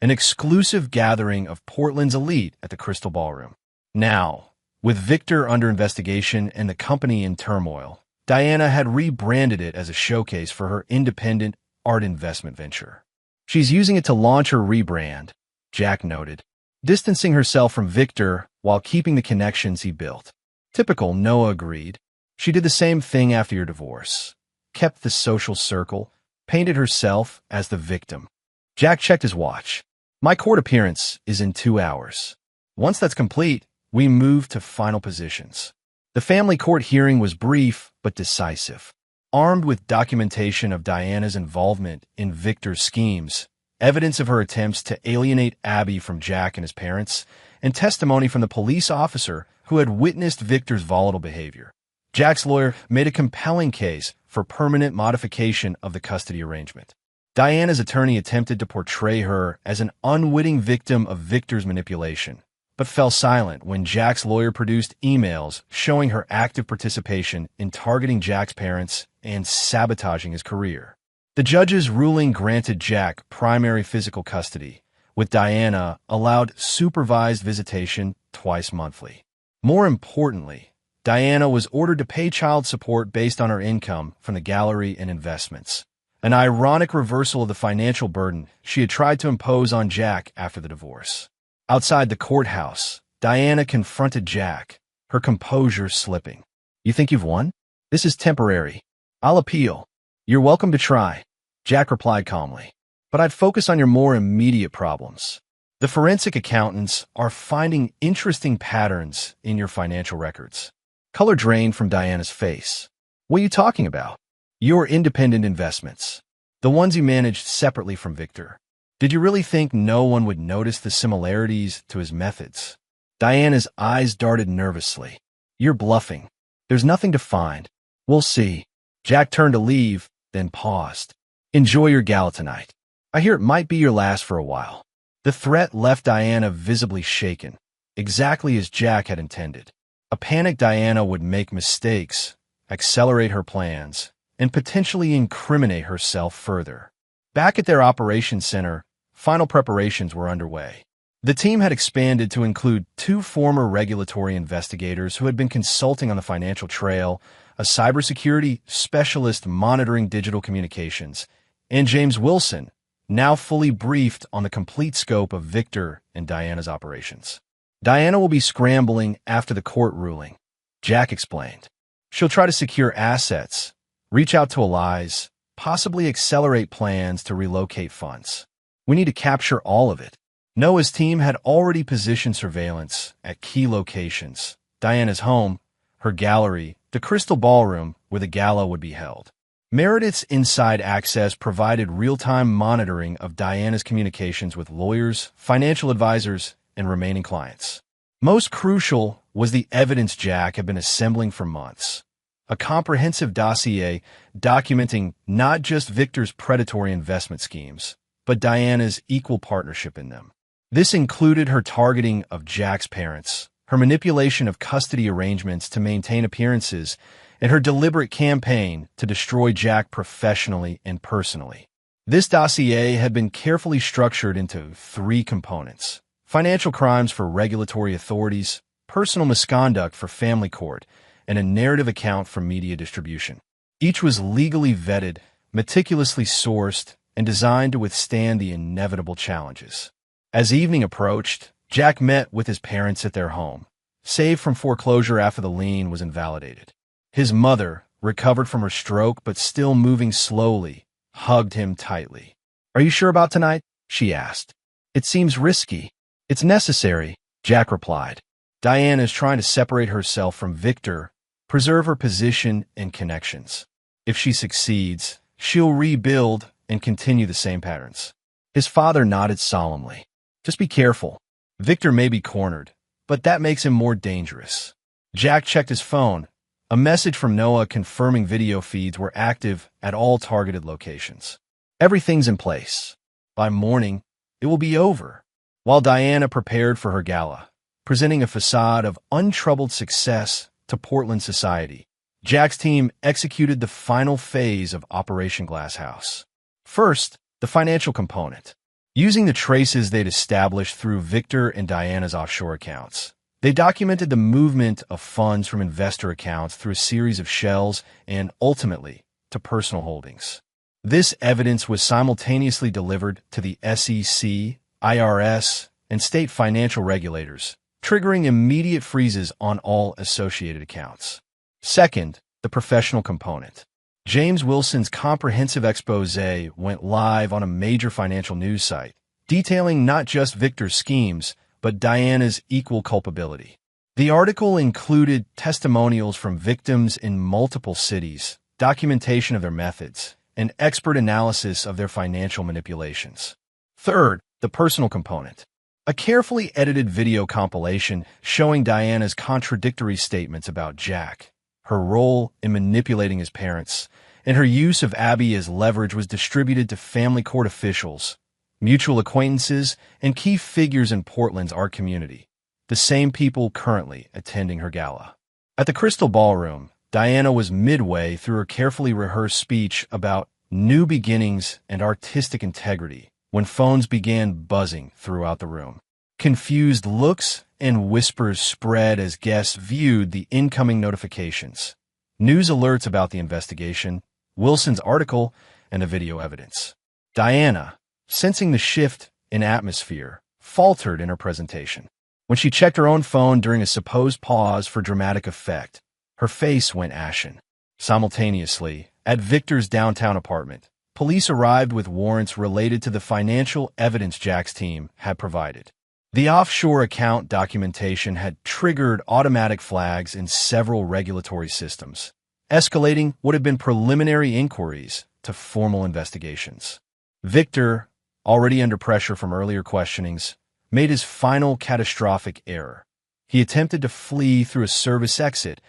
[SPEAKER 1] an exclusive gathering of Portland's elite at the Crystal Ballroom. Now, with Victor under investigation and the company in turmoil, Diana had rebranded it as a showcase for her independent art investment venture. She's using it to launch her rebrand, Jack noted, distancing herself from Victor while keeping the connections he built. Typical, Noah agreed. She did the same thing after your divorce. Kept the social circle, painted herself as the victim. Jack checked his watch. My court appearance is in 2 hours. Once that's complete, we move to final positions. The family court hearing was brief but decisive. Armed with documentation of Diana's involvement in Victor's schemes, evidence of her attempts to alienate Abby from Jack and his parents, and testimony from the police officer who had witnessed Victor's volatile behavior, Jack's lawyer made a compelling case for permanent modification of the custody arrangement. Diana's attorney attempted to portray her as an unwitting victim of Victor's manipulation, but fell silent when Jack's lawyer produced emails showing her active participation in targeting Jack's parents and sabotaging his career. The judge's ruling granted Jack primary physical custody, with Diana allowed supervised visitation twice monthly. More importantly, Diana was ordered to pay child support based on her income from the gallery and investments, an ironic reversal of the financial burden she had tried to impose on Jack after the divorce. Outside the courthouse, Diana confronted Jack, her composure slipping. You think you've won? This is temporary. I'll appeal. You're welcome to try, Jack replied calmly. But I'd focus on your more immediate problems. The forensic accountants are finding interesting patterns in your financial records. Color drained from Diana's face. What are you talking about? Your independent investments. The ones you managed separately from Victor. Did you really think no one would notice the similarities to his methods? Diana's eyes darted nervously. You're bluffing. There's nothing to find. We'll see. Jack turned to leave, then paused. Enjoy your gala tonight. I hear it might be your last for a while. The threat left Diana visibly shaken, exactly as Jack had intended. A panicked Diana would make mistakes, accelerate her plans, and potentially incriminate herself further. Back at their operations center, final preparations were underway. The team had expanded to include 2 former regulatory investigators who had been consulting on the financial trail, a cybersecurity specialist monitoring digital communications, and James Wilson, now fully briefed on the complete scope of Victor and Diana's operations. Diana will be scrambling after the court ruling, Jack explained. She'll try to secure assets, reach out to allies, possibly accelerate plans to relocate funds. We need to capture all of it. Noah's team had already positioned surveillance at key locations: Diana's home, her gallery, the Crystal Ballroom where the gala would be held. Meredith's inside access provided real-time monitoring of Diana's communications with lawyers, financial advisors, and remaining clients. Most crucial was the evidence Jack had been assembling for months. A comprehensive dossier documenting not just Victor's predatory investment schemes, but Diana's equal partnership in them. This included her targeting of Jack's parents, her manipulation of custody arrangements to maintain appearances, and her deliberate campaign to destroy Jack professionally and personally. This dossier had been carefully structured into 3 components: financial crimes for regulatory authorities, personal misconduct for family court, and a narrative account for media distribution. Each was legally vetted, meticulously sourced, and designed to withstand the inevitable challenges. As evening approached, Jack met with his parents at their home, saved from foreclosure after the lien was invalidated. His mother, recovered from her stroke but still moving slowly, hugged him tightly. "Are you sure about tonight?" she asked. "It seems risky." "It's necessary," Jack replied. Diana is trying to separate herself from Victor, preserve her position and connections. If she succeeds, she'll rebuild and continue the same patterns. His father nodded solemnly. "Just be careful. Victor may be cornered, but that makes him more dangerous." Jack checked his phone. A message from Noah confirming video feeds were active at all targeted locations. Everything's in place. By morning, it will be over. While Diana prepared for her gala, presenting a facade of untroubled success to Portland society, Jack's team executed the final phase of Operation Glasshouse. First, the financial component. Using the traces they'd established through Victor and Diana's offshore accounts, they documented the movement of funds from investor accounts through a series of shells and, ultimately, to personal holdings. This evidence was simultaneously delivered to the SEC, IRS, and state financial regulators, triggering immediate freezes on all associated accounts. Second, the professional component. James Wilson's comprehensive expose went live on a major financial news site, detailing not just Victor's schemes, but Diana's equal culpability. The article included testimonials from victims in multiple cities, documentation of their methods, and expert analysis of their financial manipulations. Third, the personal component. A carefully edited video compilation showing Diana's contradictory statements about Jack, her role in manipulating his parents, and her use of Abby as leverage was distributed to family court officials, mutual acquaintances, and key figures in Portland's art community, the same people currently attending her gala. At the Crystal Ballroom, Diana was midway through her carefully rehearsed speech about new beginnings and artistic integrity when phones began buzzing throughout the room. Confused looks and whispers spread as guests viewed the incoming notifications, news alerts about the investigation, Wilson's article, and the video evidence. Diana, sensing the shift in atmosphere, faltered in her presentation. When she checked her own phone during a supposed pause for dramatic effect, her face went ashen. Simultaneously, at Victor's downtown apartment, police arrived with warrants related to the financial evidence Jack's team had provided. The offshore account documentation had triggered automatic flags in several regulatory systems, escalating what had been preliminary inquiries to formal investigations. Victor, already under pressure from earlier questionings, made his final catastrophic error. He attempted to flee through a service exit,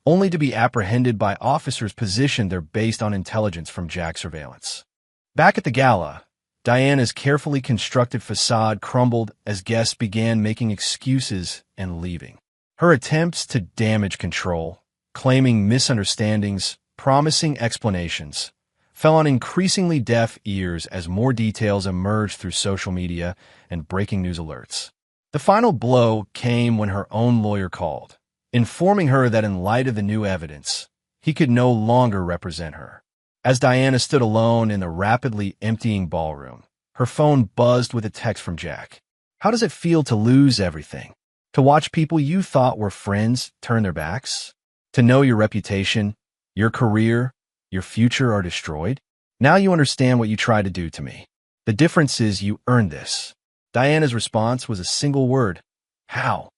[SPEAKER 1] only to be apprehended by officers positioned there based on intelligence from Jack's surveillance. Back at the gala, Diana's carefully constructed facade crumbled as guests began making excuses and leaving. Her attempts to damage control, claiming misunderstandings, promising explanations, fell on increasingly deaf ears as more details emerged through social media and breaking news alerts. The final blow came when her own lawyer called, informing her that in light of the new evidence, he could no longer represent her. As Diana stood alone in the rapidly emptying ballroom, her phone buzzed with a text from Jack. "How does it feel to lose everything? To watch people you thought were friends turn their backs? To know your reputation, your career, your future are destroyed? Now you understand what you tried to do to me. The difference is you earned this." Diana's response was a single word: "How?"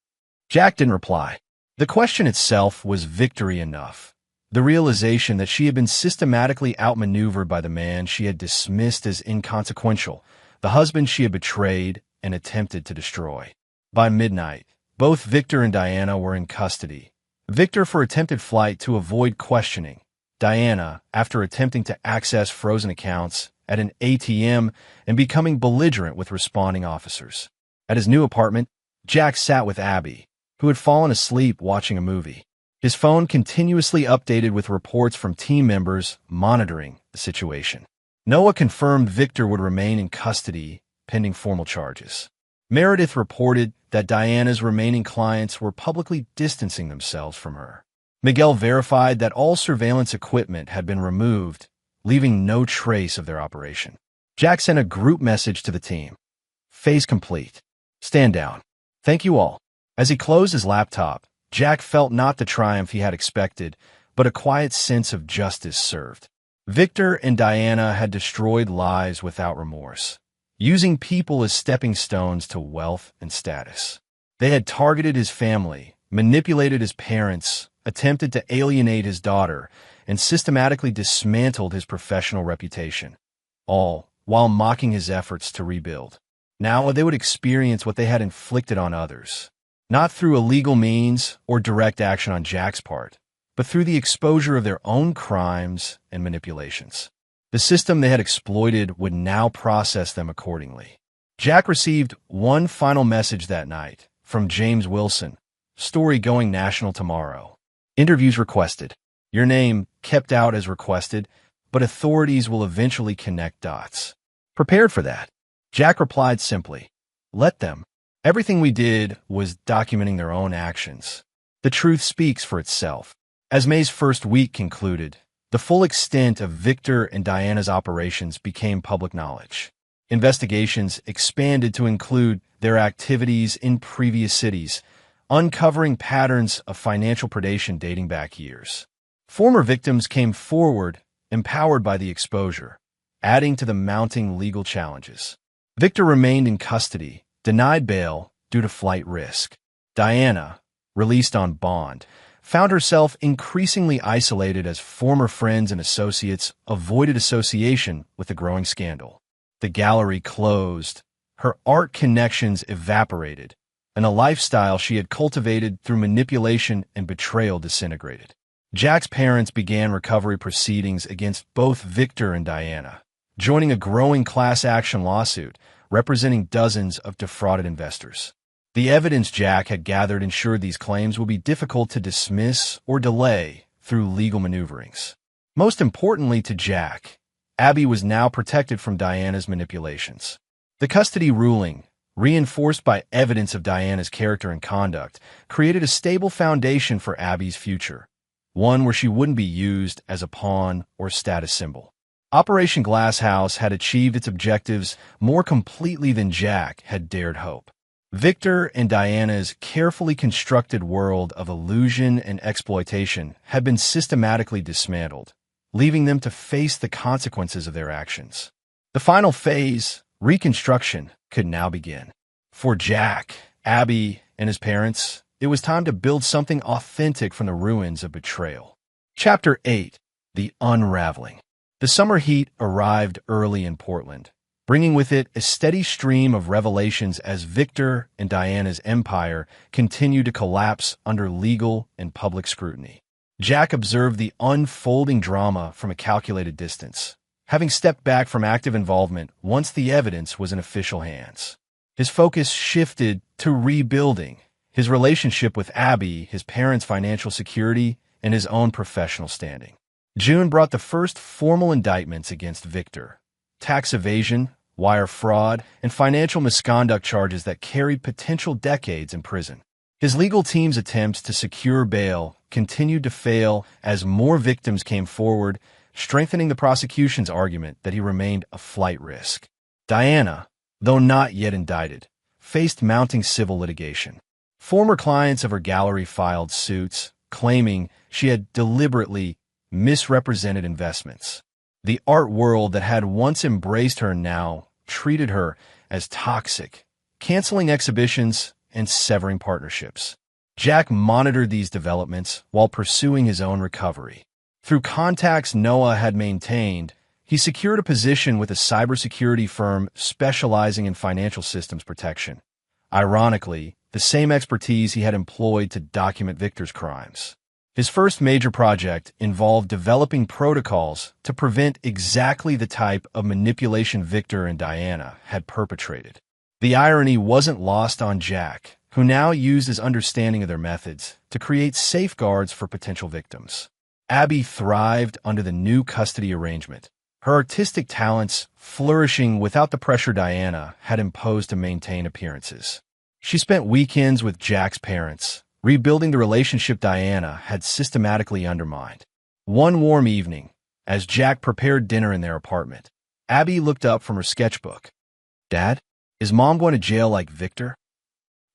[SPEAKER 1] Jack didn't reply. The question itself was victory enough. The realization that she had been systematically outmaneuvered by the man she had dismissed as inconsequential, the husband she had betrayed and attempted to destroy. By midnight, both Victor and Diana were in custody. Victor for attempted flight to avoid questioning. Diana after attempting to access frozen accounts at an ATM and becoming belligerent with responding officers. At his new apartment, Jack sat with Abby, who had fallen asleep watching a movie. His phone continuously updated with reports from team members monitoring the situation. Noah confirmed Victor would remain in custody pending formal charges. Meredith reported that Diana's remaining clients were publicly distancing themselves from her. Miguel verified that all surveillance equipment had been removed, leaving no trace of their operation. Jack sent a group message to the team. Phase complete. Stand down. Thank you all. As he closed his laptop, Jack felt not the triumph he had expected, but a quiet sense of justice served. Victor and Diana had destroyed lives without remorse, using people as stepping stones to wealth and status. They had targeted his family, manipulated his parents, attempted to alienate his daughter, and systematically dismantled his professional reputation, all while mocking his efforts to rebuild. Now they would experience what they had inflicted on others, not through illegal means or direct action on Jack's part, but through the exposure of their own crimes and manipulations. The system they had exploited would now process them accordingly. Jack received one final message that night from James Wilson, story going national tomorrow. Interviews requested. Your name kept out as requested, but authorities will eventually connect dots. Prepared for that. Jack replied simply, let them. Everything we did was documenting their own actions. The truth speaks for itself. As May's first week concluded, the full extent of Victor and Diana's operations became public knowledge. Investigations expanded to include their activities in previous cities, uncovering patterns of financial predation dating back years. Former victims came forward, empowered by the exposure, adding to the mounting legal challenges. Victor remained in custody, denied bail due to flight risk. Diana, released on bond, found herself increasingly isolated as former friends and associates avoided association with the growing scandal. The gallery closed, her art connections evaporated, and a lifestyle she had cultivated through manipulation and betrayal disintegrated. Jack's parents began recovery proceedings against both Victor and Diana, joining a growing class action lawsuit representing dozens of defrauded investors. The evidence Jack had gathered ensured these claims would be difficult to dismiss or delay through legal maneuverings. Most importantly to Jack, Abby was now protected from Diana's manipulations. The custody ruling, reinforced by evidence of Diana's character and conduct, created a stable foundation for Abby's future, one where she wouldn't be used as a pawn or status symbol. Operation Glass House had achieved its objectives more completely than Jack had dared hope. Victor and Diana's carefully constructed world of illusion and exploitation had been systematically dismantled, leaving them to face the consequences of their actions. The final phase, reconstruction, could now begin. For Jack, Abby, and his parents, it was time to build something authentic from the ruins of betrayal. Chapter 8. The Unraveling. The summer heat arrived early in Portland, bringing with it a steady stream of revelations as Victor and Diana's empire continued to collapse under legal and public scrutiny. Jack observed the unfolding drama from a calculated distance, having stepped back from active involvement once the evidence was in official hands. His focus shifted to rebuilding his relationship with Abby, his parents' financial security, and his own professional standing. June brought the first formal indictments against Victor: tax evasion, wire fraud, and financial misconduct charges that carried potential decades in prison. His legal team's attempts to secure bail continued to fail as more victims came forward, strengthening the prosecution's argument that he remained a flight risk. Diana, though not yet indicted, faced mounting civil litigation. Former clients of her gallery filed suits, claiming she had deliberately misrepresented investments. The art world that had once embraced her now treated her as toxic, canceling exhibitions and severing partnerships. Jack monitored these developments while pursuing his own recovery. Through contacts Noah had maintained, he secured a position with a cybersecurity firm specializing in financial systems protection. Ironically, the same expertise he had employed to document Victor's crimes. His first major project involved developing protocols to prevent exactly the type of manipulation Victor and Diana had perpetrated. The irony wasn't lost on Jack, who now used his understanding of their methods to create safeguards for potential victims. Abby thrived under the new custody arrangement, her artistic talents flourishing without the pressure Diana had imposed to maintain appearances. She spent weekends with Jack's parents, rebuilding the relationship Diana had systematically undermined. One warm evening, as Jack prepared dinner in their apartment, Abby looked up from her sketchbook. "Dad, is Mom going to jail like Victor?"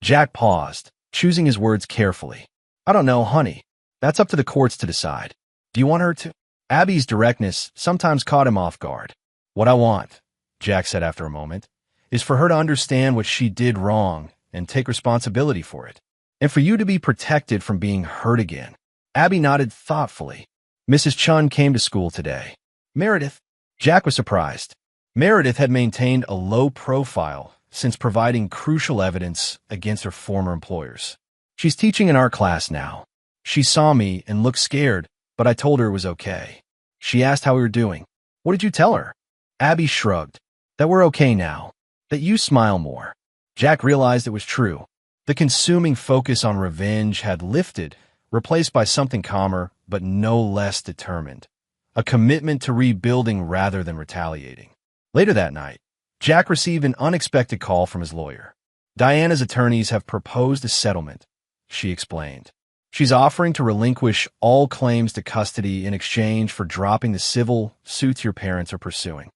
[SPEAKER 1] Jack paused, choosing his words carefully. "I don't know, honey. That's up to the courts to decide. Do you want her to?" Abby's directness sometimes caught him off guard. "What I want," Jack said after a moment, "is for her to understand what she did wrong and take responsibility for it, and for you to be protected from being hurt again." Abby nodded thoughtfully. "Mrs. Chun came to school today." "Meredith?" Jack was surprised. Meredith had maintained a low profile since providing crucial evidence against her former employers. "She's teaching in our class now. She saw me and looked scared, but I told her it was okay. She asked how we were doing." "What did you tell her?" Abby shrugged. "That we're okay now. That you smile more." Jack realized it was true. The consuming focus on revenge had lifted, replaced by something calmer but no less determined. A commitment to rebuilding rather than retaliating. Later that night, Jack received an unexpected call from his lawyer. "Diana's attorneys have proposed a settlement," she explained. "She's offering to relinquish all claims to custody in exchange for dropping the civil suits your parents are pursuing."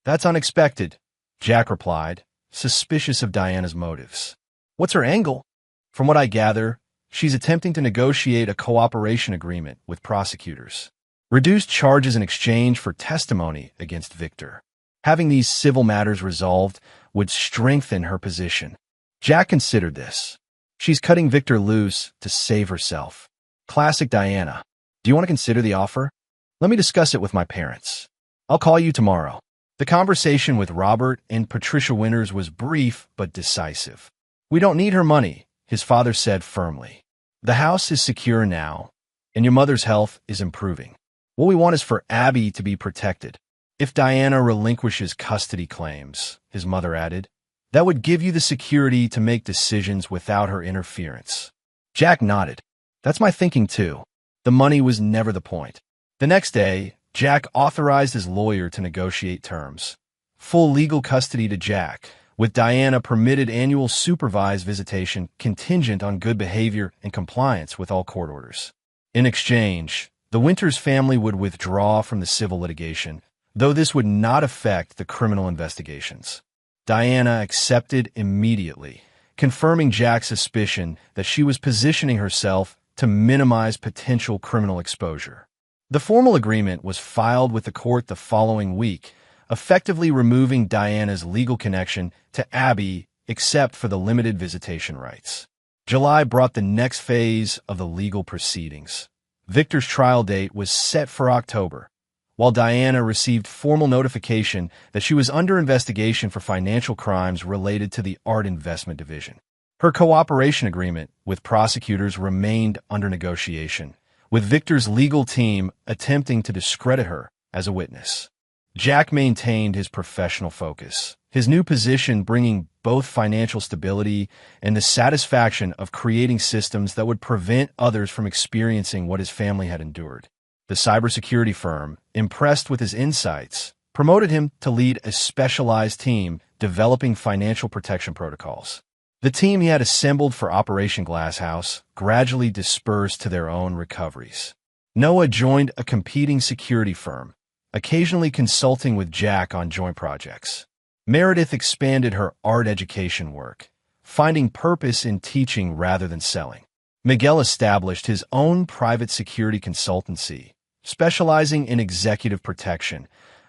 [SPEAKER 1] "That's unexpected," Jack replied, suspicious of Diana's motives. "What's her angle?" "From what I gather, she's attempting to negotiate a cooperation agreement with prosecutors. Reduced charges in exchange for testimony against Victor. Having these civil matters resolved would strengthen her position." Jack considered this. She's cutting Victor loose to save herself. Classic Diana. "Do you want to consider the offer?" "Let me discuss it with my parents. I'll call you tomorrow." The conversation with Robert and Patricia Winters was brief but decisive. "We don't need her money," his father said firmly. "The house is secure now, and your mother's health is improving. What we want is for Abby to be protected. If Diana relinquishes custody claims," his mother added, "that would give you the security to make decisions without her interference." Jack nodded. "That's my thinking too. The money was never the point." The next day, Jack authorized his lawyer to negotiate terms. Full legal custody to Jack, with Diana permitted annual supervised visitation contingent on good behavior and compliance with all court orders. In exchange, the Winters family would withdraw from the civil litigation, though this would not affect the criminal investigations. Diana accepted immediately, confirming Jack's suspicion that she was positioning herself to minimize potential criminal exposure. The formal agreement was filed with the court the following week, effectively removing Diana's legal connection to Abby except for the limited visitation rights. July brought the next phase of the legal proceedings. Victor's trial date was set for October, while Diana received formal notification that she was under investigation for financial crimes related to the Art Investment Division. Her cooperation agreement with prosecutors remained under negotiation, with Victor's legal team attempting to discredit her as a witness. Jack maintained his professional focus, his new position bringing both financial stability and the satisfaction of creating systems that would prevent others from experiencing what his family had endured. The cybersecurity firm, impressed with his insights, promoted him to lead a specialized team developing financial protection protocols. The team he had assembled for Operation Glasshouse gradually dispersed to their own recoveries. Noah joined a competing security firm, occasionally consulting with Jack on joint projects. Meredith expanded her art education work, finding purpose in teaching rather than selling. Miguel established his own private security consultancy, specializing in executive protection,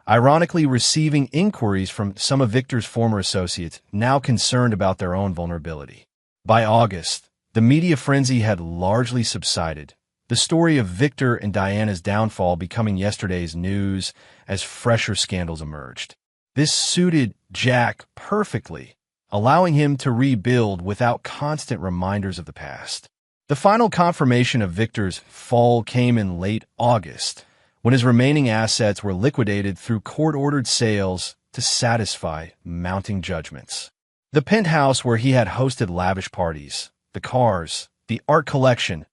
[SPEAKER 1] ironically receiving inquiries from some of Victor's former associates now concerned about their own vulnerability. By August, the media frenzy had largely subsided, the story of Victor and Diana's downfall becoming yesterday's news as fresher scandals emerged. This suited Jack perfectly, allowing him to rebuild without constant reminders of the past. The final confirmation of Victor's fall came in late August, when his remaining assets were liquidated through court-ordered sales to satisfy mounting judgments. The penthouse where he had hosted lavish parties, the cars, the art collection,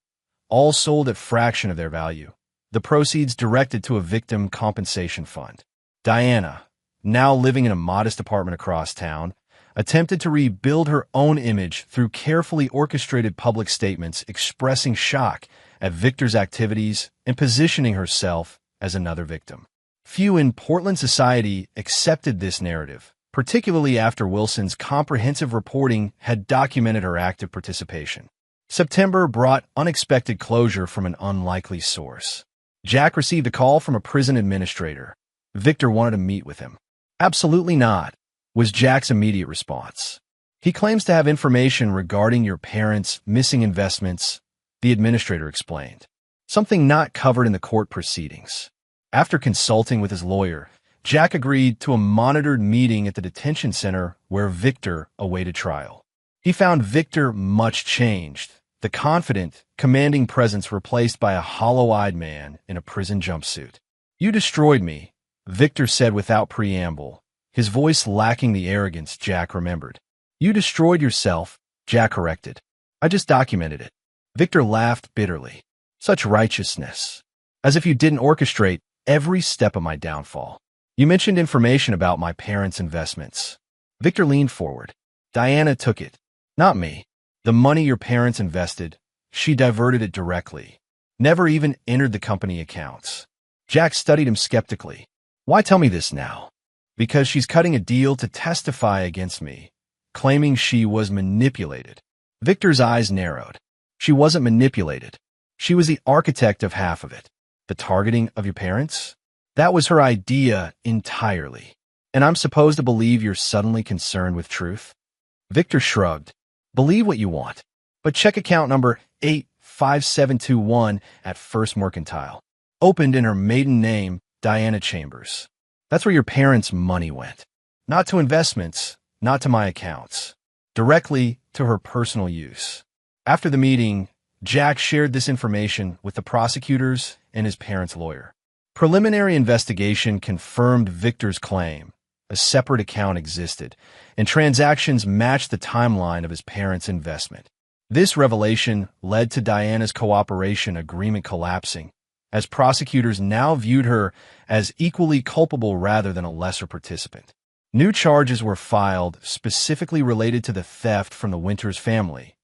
[SPEAKER 1] all sold at fraction of their value, the proceeds directed to a victim compensation fund. Diana, now living in a modest apartment across town, attempted to rebuild her own image through carefully orchestrated public statements expressing shock at Victor's activities and positioning herself as another victim. Few in Portland society accepted this narrative, particularly after Wilson's comprehensive reporting had documented her active participation. September brought unexpected closure from an unlikely source. Jack received a call from a prison administrator. Victor wanted to meet with him. "Absolutely not," was Jack's immediate response. "He claims to have information regarding your parents' missing investments," the administrator explained. "Something not covered in the court proceedings." After consulting with his lawyer, Jack agreed to a monitored meeting at the detention center where Victor awaited trial. He found Victor much changed, the confident, commanding presence replaced by a hollow-eyed man in a prison jumpsuit. "You destroyed me," Victor said without preamble, his voice lacking the arrogance Jack remembered. "You destroyed yourself," Jack corrected. "I just documented it." Victor laughed bitterly. "Such righteousness. As if you didn't orchestrate every step of my downfall. You mentioned information about my parents' investments." Victor leaned forward. "Diana took it, not me. The money your parents invested, she diverted it directly. Never even entered the company accounts." Jack studied him skeptically. "Why tell me this now?" "Because she's cutting a deal to testify against me, claiming she was manipulated." Victor's eyes narrowed. "She wasn't manipulated. She was the architect of half of it. The targeting of your parents? That was her idea entirely. And I'm supposed to believe you're suddenly concerned with truth?" Victor shrugged. "Believe what you want, but check account number 85721 at First Mercantile. Opened in her maiden name, Diana Chambers. That's where your parents' money went. Not to investments, not to my accounts. Directly to her personal use." After the meeting, Jack shared this information with the prosecutors and his parents' lawyer. Preliminary investigation confirmed Victor's claim. A separate account existed, and transactions matched the timeline of his parents' investment. This revelation led to Diana's cooperation agreement collapsing, as prosecutors now viewed her as equally culpable rather than a lesser participant. New charges were filed specifically related to the theft from the Winters family,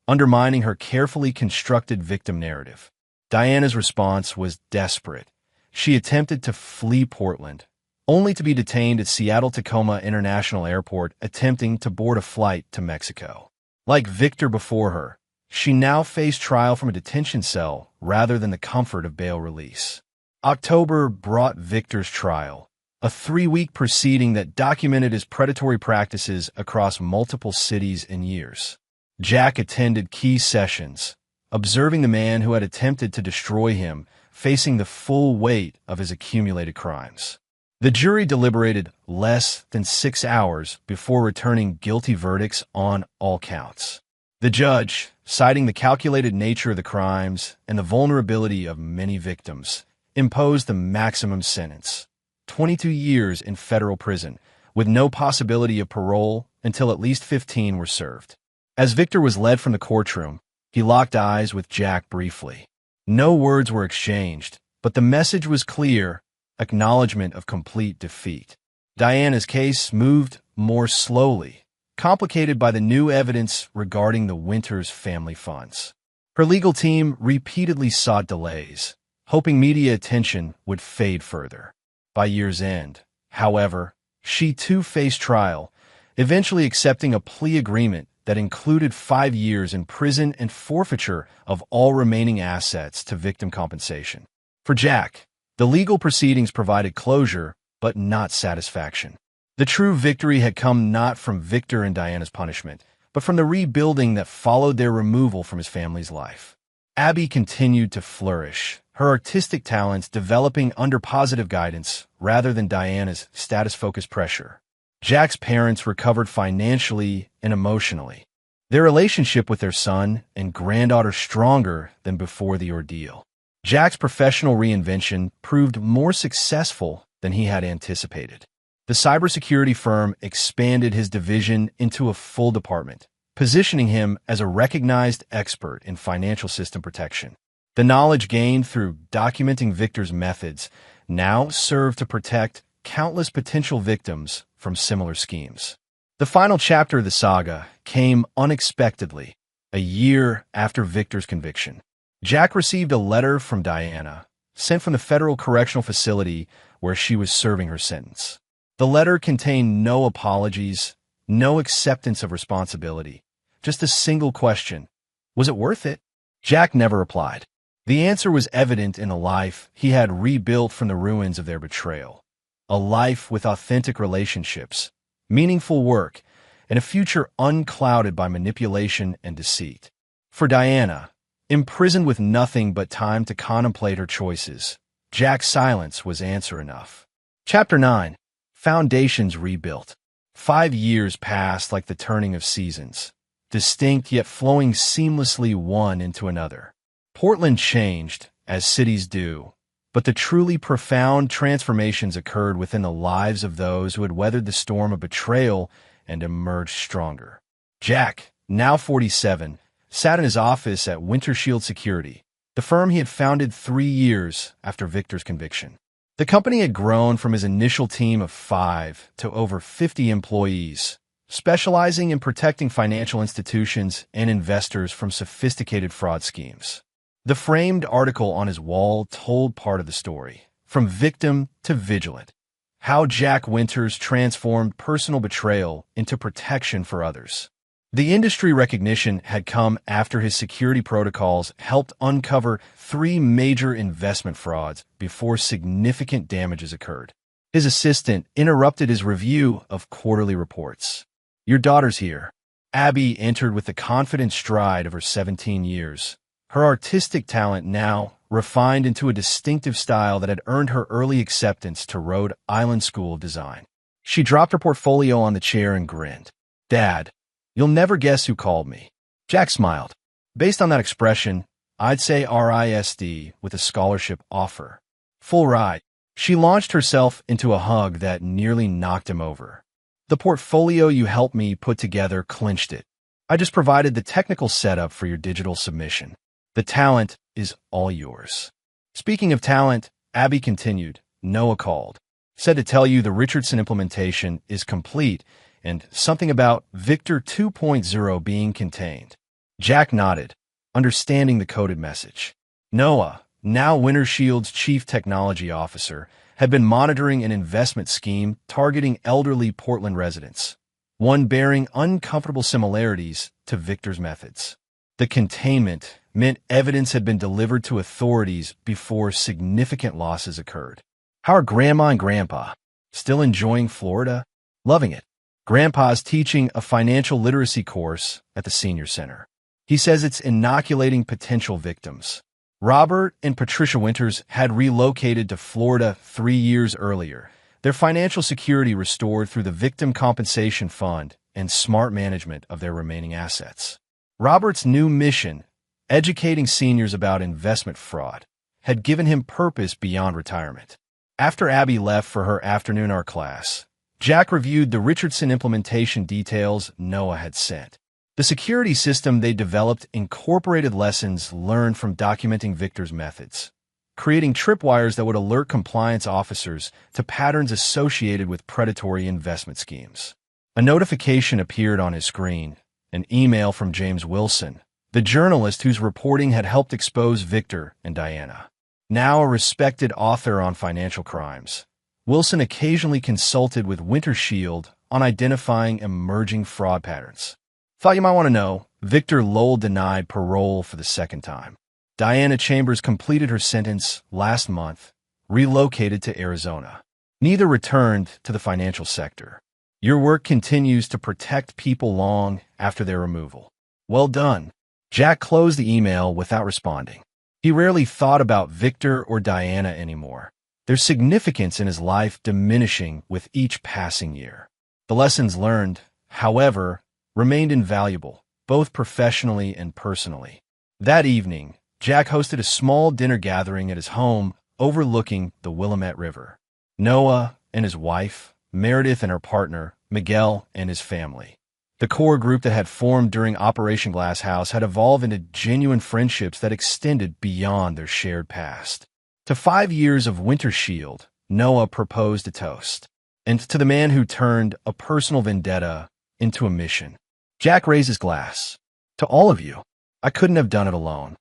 [SPEAKER 1] undermining her carefully constructed victim narrative. Diana's response was desperate. She attempted to flee Portland, only to be detained at Seattle-Tacoma International Airport attempting to board a flight to Mexico. Like Victor before her, she now faced trial from a detention cell rather than the comfort of bail release. October brought Victor's trial, a 3-week proceeding that documented his predatory practices across multiple cities and years. Jack attended key sessions, observing the man who had attempted to destroy him, facing the full weight of his accumulated crimes. The jury deliberated less than 6 hours before returning guilty verdicts on all counts. The judge, citing the calculated nature of the crimes and the vulnerability of many victims, imposed the maximum sentence, 22 years in federal prison, with no possibility of parole until at least 15 were served. As Victor was led from the courtroom, he locked eyes with Jack briefly. No words were exchanged, but the message was clear: acknowledgement of complete defeat. Diana's case moved more slowly, complicated by the new evidence regarding the Winters family funds. Her legal team repeatedly sought delays, hoping media attention would fade further. By year's end, however, she too faced trial, eventually accepting a plea agreement that included 5 years in prison and forfeiture of all remaining assets to victim compensation. For Jack, the legal proceedings provided closure, but not satisfaction. The true victory had come not from Victor and Diana's punishment, but from the rebuilding that followed their removal from his family's life. Abby continued to flourish, her artistic talents developing under positive guidance rather than Diana's status-focused pressure. Jack's parents recovered financially and emotionally, their relationship with their son and granddaughter stronger than before the ordeal. Jack's professional reinvention proved more successful than he had anticipated. The cybersecurity firm expanded his division into a full department, positioning him as a recognized expert in financial system protection. The knowledge gained through documenting Victor's methods now served to protect countless potential victims from similar schemes. The final chapter of the saga came unexpectedly, a year after Victor's conviction. Jack received a letter from Diana, sent from the federal correctional facility where she was serving her sentence. The letter contained no apologies, no acceptance of responsibility, just a single question. Was it worth it? Jack never replied. The answer was evident in a life he had rebuilt from the ruins of their betrayal. A life with authentic relationships, meaningful work, and a future unclouded by manipulation and deceit. For Diana, imprisoned with nothing but time to contemplate her choices, Jack's silence was answer enough. Chapter 9. Foundations Rebuilt. 5 years passed like the turning of seasons, distinct yet flowing seamlessly one into another. Portland changed, as cities do, but the truly profound transformations occurred within the lives of those who had weathered the storm of betrayal and emerged stronger. Jack, now 47, sat in his office at Winter Shield Security, the firm he had founded 3 years after Victor's conviction. The company had grown from his initial team of 5 to over 50 employees, specializing in protecting financial institutions and investors from sophisticated fraud schemes. The framed article on his wall told part of the story, from victim to vigilant, how Jack Winters transformed personal betrayal into protection for others. The industry recognition had come after his security protocols helped uncover 3 major investment frauds before significant damages occurred. His assistant interrupted his review of quarterly reports. "Your daughter's here." Abby entered with the confident stride of her 17 years. Her artistic talent now refined into a distinctive style that had earned her early acceptance to Rhode Island School of Design. She dropped her portfolio on the chair and grinned. "Dad, you'll never guess who called me." Jack smiled. Based on that expression, I'd say RISD with a scholarship offer. Full ride. She launched herself into a hug that nearly knocked him over. "The portfolio you helped me put together clinched it. I just provided the technical setup for your digital submission. The talent is all yours." Speaking of talent, Abby continued, "Noah called. Said to tell you the Richardson implementation is complete and something about Victor 2.0 being contained." Jack nodded, understanding the coded message. Noah, now Winter Shield's chief technology officer, had been monitoring an investment scheme targeting elderly Portland residents, one bearing uncomfortable similarities to Victor's methods. The containment meant evidence had been delivered to authorities before significant losses occurred. "How are Grandma and Grandpa? Still enjoying Florida?" "Loving it. Grandpa's teaching a financial literacy course at the senior center. He says it's inoculating potential victims." Robert and Patricia Winters had relocated to Florida 3 years earlier, their financial security restored through the Victim Compensation Fund and smart management of their remaining assets. Robert's new mission, educating seniors about investment fraud, had given him purpose beyond retirement. After Abby left for her afternoon art class, Jack reviewed the Richardson implementation details Noah had sent. The security system they developed incorporated lessons learned from documenting Victor's methods, creating tripwires that would alert compliance officers to patterns associated with predatory investment schemes. A notification appeared on his screen, an email from James Wilson, the journalist whose reporting had helped expose Victor and Diana. Now a respected author on financial crimes, Wilson occasionally consulted with Winter Shield on identifying emerging fraud patterns. "Thought you might want to know, Victor Lowell denied parole for the 2nd time. Diana Chambers completed her sentence last month, relocated to Arizona. Neither returned to the financial sector. Your work continues to protect people long after their removal. Well done." Jack closed the email without responding. He rarely thought about Victor or Diana anymore, their significance in his life diminishing with each passing year. The lessons learned, however, remained invaluable, both professionally and personally. That evening, Jack hosted a small dinner gathering at his home overlooking the Willamette River. Noah and his wife, Meredith and her partner, Miguel and his family. The core group that had formed during Operation Glass House had evolved into genuine friendships that extended beyond their shared past. To 5 years of Winter Shield, Noah proposed a toast. And to the man who turned a personal vendetta into a mission. Jack raised his glass. To all of you. I couldn't have done it alone.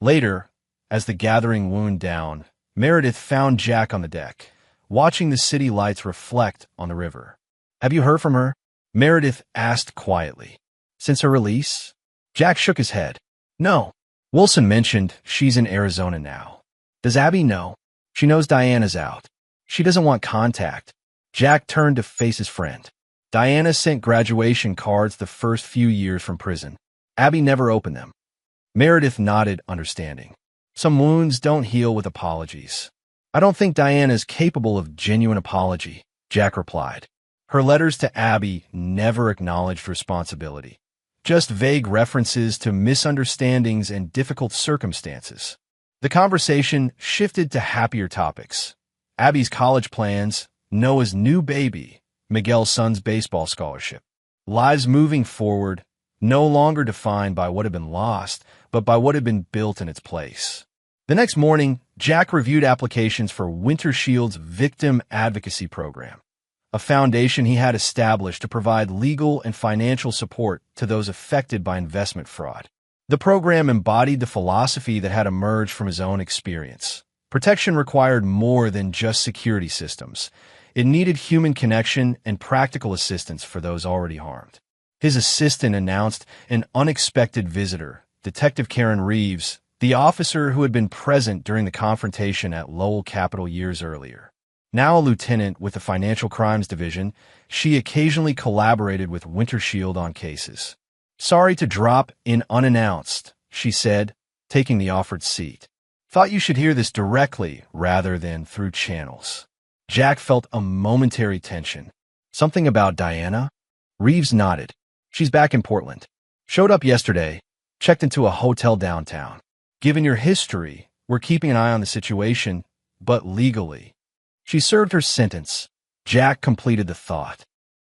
[SPEAKER 1] Later, as the gathering wound down, Meredith found Jack on the deck, watching the city lights reflect on the river. Have you heard from her? Meredith asked quietly. Since her release? Jack shook his head. No. Wilson mentioned she's in Arizona now. Does Abby know? She knows Diana's out. She doesn't want contact. Jack turned to face his friend. Diana sent graduation cards the first few years from prison. Abby never opened them. Meredith nodded, understanding. Some wounds don't heal with apologies. I don't think Diana is capable of genuine apology, Jack replied. Her letters to Abby never acknowledged responsibility. Just vague references to misunderstandings and difficult circumstances. The conversation shifted to happier topics. Abby's college plans, Noah's new baby, Miguel's son's baseball scholarship. Lives moving forward, no longer defined by what had been lost, but by what had been built in its place. The next morning, Jack reviewed applications for Winter Shield's Victim Advocacy Program, a foundation he had established to provide legal and financial support to those affected by investment fraud. The program embodied the philosophy that had emerged from his own experience. Protection required more than just security systems. It needed human connection and practical assistance for those already harmed. His assistant announced an unexpected visitor, Detective Karen Reeves, the officer who had been present during the confrontation at Lowell Capitol years earlier. Now a lieutenant with the Financial Crimes Division, she occasionally collaborated with Winter Shield on cases. Sorry to drop in unannounced, she said, taking the offered seat. Thought you should hear this directly rather than through channels. Jack felt a momentary tension. Something about Diana? Reeves nodded. She's back in Portland. Showed up yesterday, checked into a hotel downtown. Given your history, we're keeping an eye on the situation, but legally. She served her sentence. Jack completed the thought.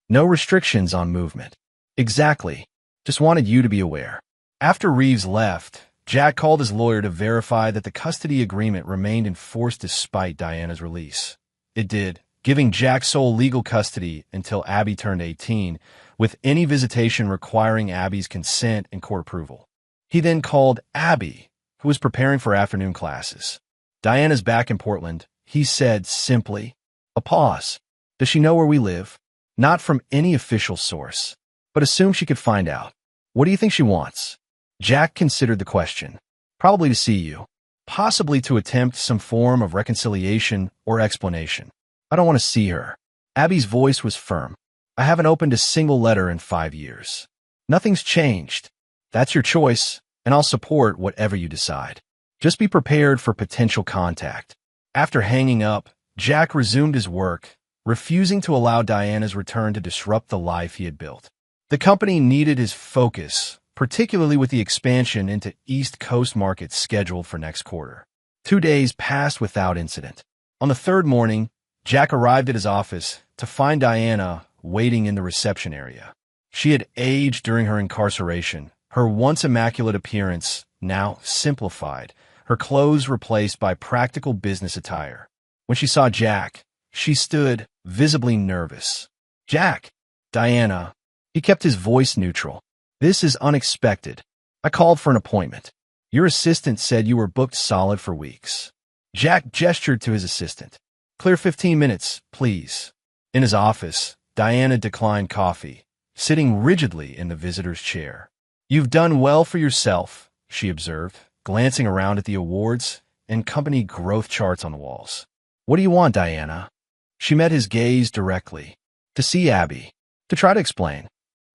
[SPEAKER 1] No restrictions on movement. Exactly. Just wanted you to be aware. After Reeves left, Jack called his lawyer to verify that the custody agreement remained in force despite Diana's release. It did, giving Jack sole legal custody until Abby turned 18, with any visitation requiring Abby's consent and court approval. He then called Abby, who was preparing for afternoon classes. Diana's back in Portland, he said simply. A pause. Does she know where we live? Not from any official source, but assume she could find out. What do you think she wants? Jack considered the question. Probably to see you. Possibly to attempt some form of reconciliation or explanation. I don't want to see her. Abby's voice was firm. I haven't opened a single letter in 5 years. Nothing's changed. That's your choice, and I'll support whatever you decide. Just be prepared for potential contact. After hanging up, Jack resumed his work, refusing to allow Diana's return to disrupt the life he had built. The company needed his focus, particularly with the expansion into East Coast markets scheduled for next quarter. 2 days passed without incident. On the third morning, Jack arrived at his office to find Diana waiting in the reception area. She had aged during her incarceration, her once immaculate appearance now simplified, her clothes replaced by practical business attire. When she saw Jack, she stood, visibly nervous. Jack! Diana. He kept his voice neutral. This is unexpected. I called for an appointment. Your assistant said you were booked solid for weeks. Jack gestured to his assistant. Clear 15 minutes, please. In his office, Diana declined coffee, sitting rigidly in the visitor's chair. You've done well for yourself, she observed, glancing around at the awards and company growth charts on the walls. What do you want, Diana? She met his gaze directly. To see Abby. To try to explain.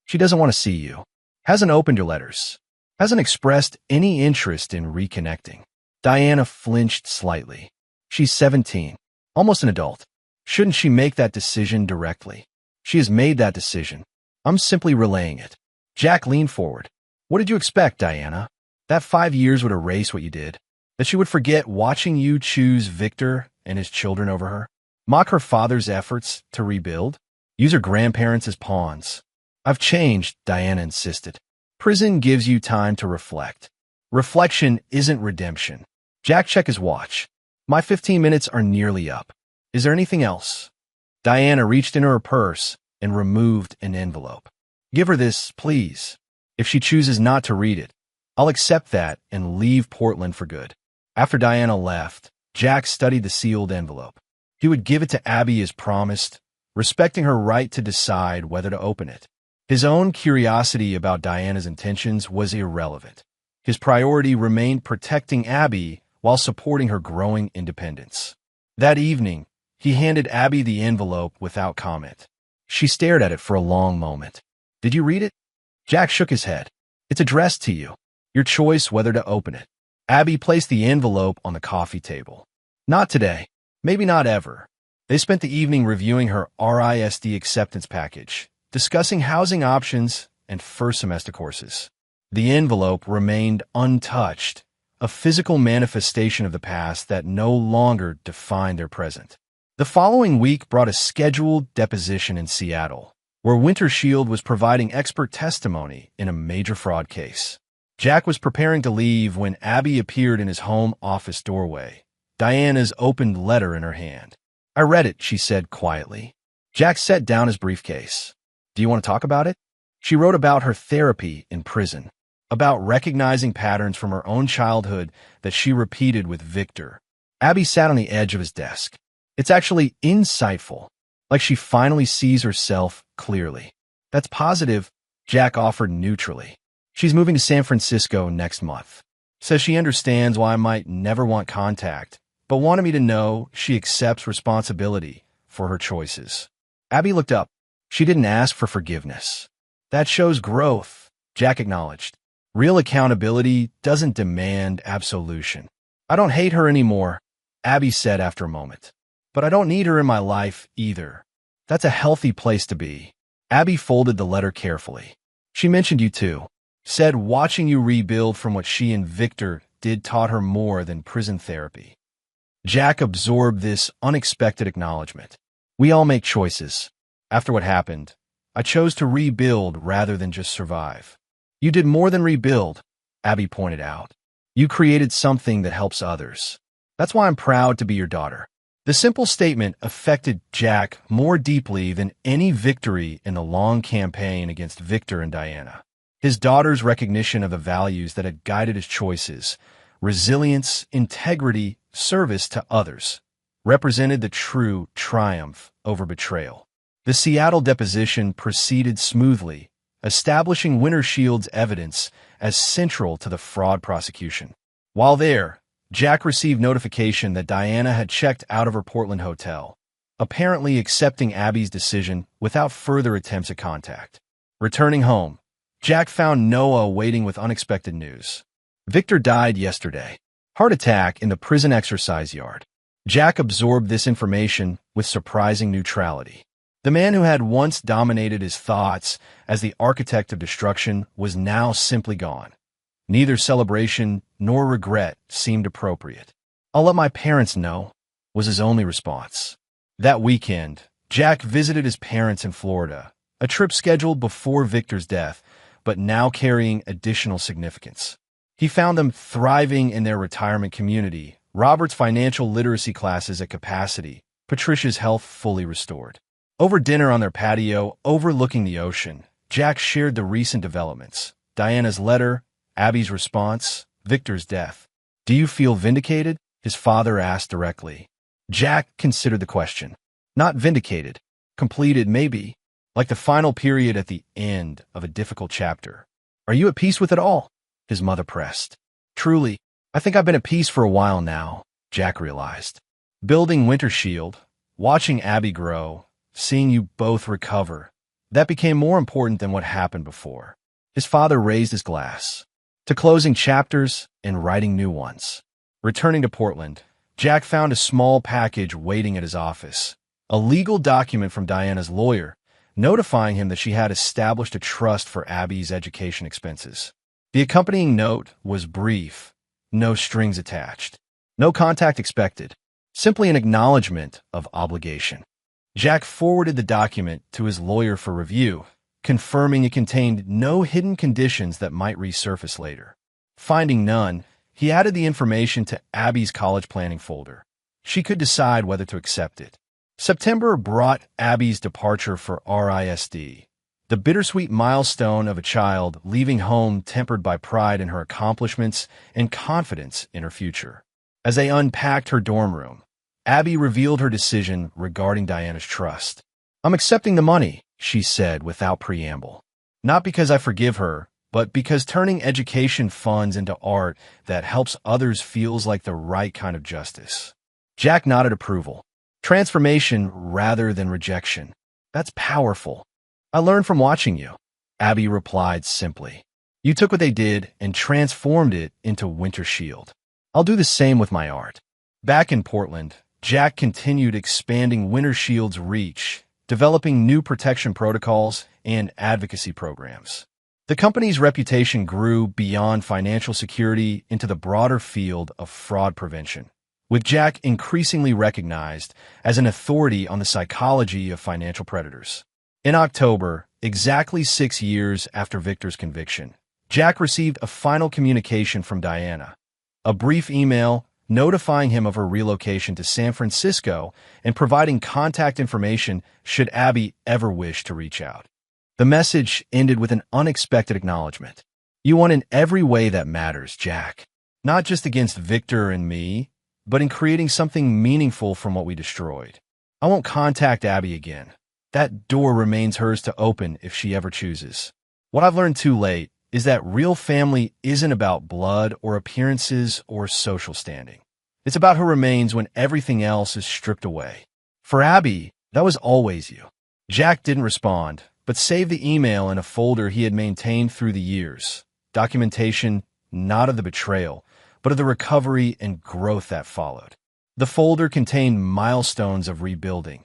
[SPEAKER 1] She doesn't want to see you. Hasn't opened your letters. Hasn't expressed any interest in reconnecting. Diana flinched slightly. She's 17. Almost an adult. Shouldn't she make that decision directly? She has made that decision. I'm simply relaying it. Jack leaned forward. What did you expect, Diana? That 5 years would erase what you did? That she would forget watching you choose Victor and his children over her? Mock her father's efforts to rebuild? Use her grandparents as pawns? I've changed, Diana insisted. Prison gives you time to reflect. Reflection isn't redemption. Jack checked his watch. My 15 minutes are nearly up. Is there anything else? Diana reached into her purse and removed an envelope. Give her this, please. If she chooses not to read it, I'll accept that and leave Portland for good. After Diana left, Jack studied the sealed envelope. He would give it to Abby as promised, respecting her right to decide whether to open it. His own curiosity about Diana's intentions was irrelevant. His priority remained protecting Abby while supporting her growing independence. That evening, he handed Abby the envelope without comment. She stared at it for a long moment. Did you read it? Jack shook his head. It's addressed to you. Your choice whether to open it. Abby placed the envelope on the coffee table. Not today. Maybe not ever. They spent the evening reviewing her RISD acceptance package, discussing housing options and first semester courses. The envelope remained untouched, a physical manifestation of the past that no longer defined their present. The following week brought a scheduled deposition in Seattle, where Winter Shield was providing expert testimony in a major fraud case. Jack was preparing to leave when Abby appeared in his home office doorway, Diana's opened letter in her hand. I read it, she said quietly. Jack set down his briefcase. Do you want to talk about it? She wrote about her therapy in prison, about recognizing patterns from her own childhood that she repeated with Victor. Abby sat on the edge of his desk. It's actually insightful, like she finally sees herself clearly. That's positive, Jack offered neutrally. She's moving to San Francisco next month. Says she understands why I might never want contact, but wanted me to know she accepts responsibility for her choices. Abby looked up. She didn't ask for forgiveness. That shows growth, Jack acknowledged. Real accountability doesn't demand absolution. I don't hate her anymore, Abby said after a moment. But I don't need her in my life either. That's a healthy place to be. Abby folded the letter carefully. She mentioned you too. Said watching you rebuild from what she and Victor did taught her more than prison therapy. Jack absorbed this unexpected acknowledgement. We all make choices. After what happened, I chose to rebuild rather than just survive. You did more than rebuild, Abby pointed out. You created something that helps others. That's why I'm proud to be your daughter. The simple statement affected Jack more deeply than any victory in the long campaign against Victor and Diana. His daughter's recognition of the values that had guided his choices, resilience, integrity, service to others, represented the true triumph over betrayal. The Seattle deposition proceeded smoothly, establishing Winter Shield's evidence as central to the fraud prosecution. While there, Jack received notification that Diana had checked out of her Portland hotel, apparently accepting Abby's decision without further attempts at contact. Returning home, Jack found Noah waiting with unexpected news. Victor died yesterday. Heart attack in the prison exercise yard. Jack absorbed this information with surprising neutrality. The man who had once dominated his thoughts as the architect of destruction was now simply gone. Neither celebration nor regret seemed appropriate. I'll let my parents know, was his only response. That weekend, Jack visited his parents in Florida, a trip scheduled before Victor's death, but now carrying additional significance. He found them thriving in their retirement community, Robert's financial literacy classes at capacity, Patricia's health fully restored. Over dinner on their patio, overlooking the ocean, Jack shared the recent developments, Diana's letter, Abby's response, Victor's death. Do you feel vindicated? His father asked directly. Jack considered the question. Not vindicated. Completed, maybe. Like the final period at the end of a difficult chapter. Are you at peace with it all? His mother pressed. Truly, I think I've been at peace for a while now, Jack realized. Building Winter Shield, watching Abby grow, seeing you both recover, that became more important than what happened before. His father raised his glass. To closing chapters and writing new ones. Returning to Portland, Jack found a small package waiting at his office, a legal document from Diana's lawyer, notifying him that she had established a trust for Abby's education expenses. The accompanying note was brief, no strings attached, no contact expected, simply an acknowledgement of obligation. Jack forwarded the document to his lawyer for review, confirming it contained no hidden conditions that might resurface later. Finding none, he added the information to Abby's college planning folder. she could decide whether to accept it. September brought Abby's departure for RISD, the bittersweet milestone of a child leaving home tempered by pride in her accomplishments and confidence in her future. As they unpacked her dorm room, Abby revealed her decision regarding Diana's trust. "I'm accepting the money," she said without preamble. "Not because I forgive her, but because turning education funds into art that helps others feels like the right kind of justice." Jack nodded approval. "Transformation rather than rejection. That's powerful. I learned from watching you," Abby replied simply. "You took what they did and transformed it into Winter Shield. I'll do the same with my art." Back in Portland, Jack continued expanding Winter Shield's reach, developing new protection protocols and advocacy programs. The company's reputation grew beyond financial security into the broader field of fraud prevention, with Jack increasingly recognized as an authority on the psychology of financial predators. In October, exactly 6 years after Victor's conviction, Jack received a final communication from Diana, a brief email notifying him of her relocation to San Francisco and providing contact information should Abby ever wish to reach out. The message ended with an unexpected acknowledgement. "You won in every way that matters, Jack. Not just against Victor and me, but in creating something meaningful from what we destroyed. I won't contact Abby again. That door remains hers to open if she ever chooses. What I've learned too late is that real family isn't about blood or appearances or social standing. It's about who remains when everything else is stripped away." For Abby, that was always you. Jack didn't respond, but saved the email in a folder he had maintained through the years. Documentation not of the betrayal, but of the recovery and growth that followed. The folder contained milestones of rebuilding,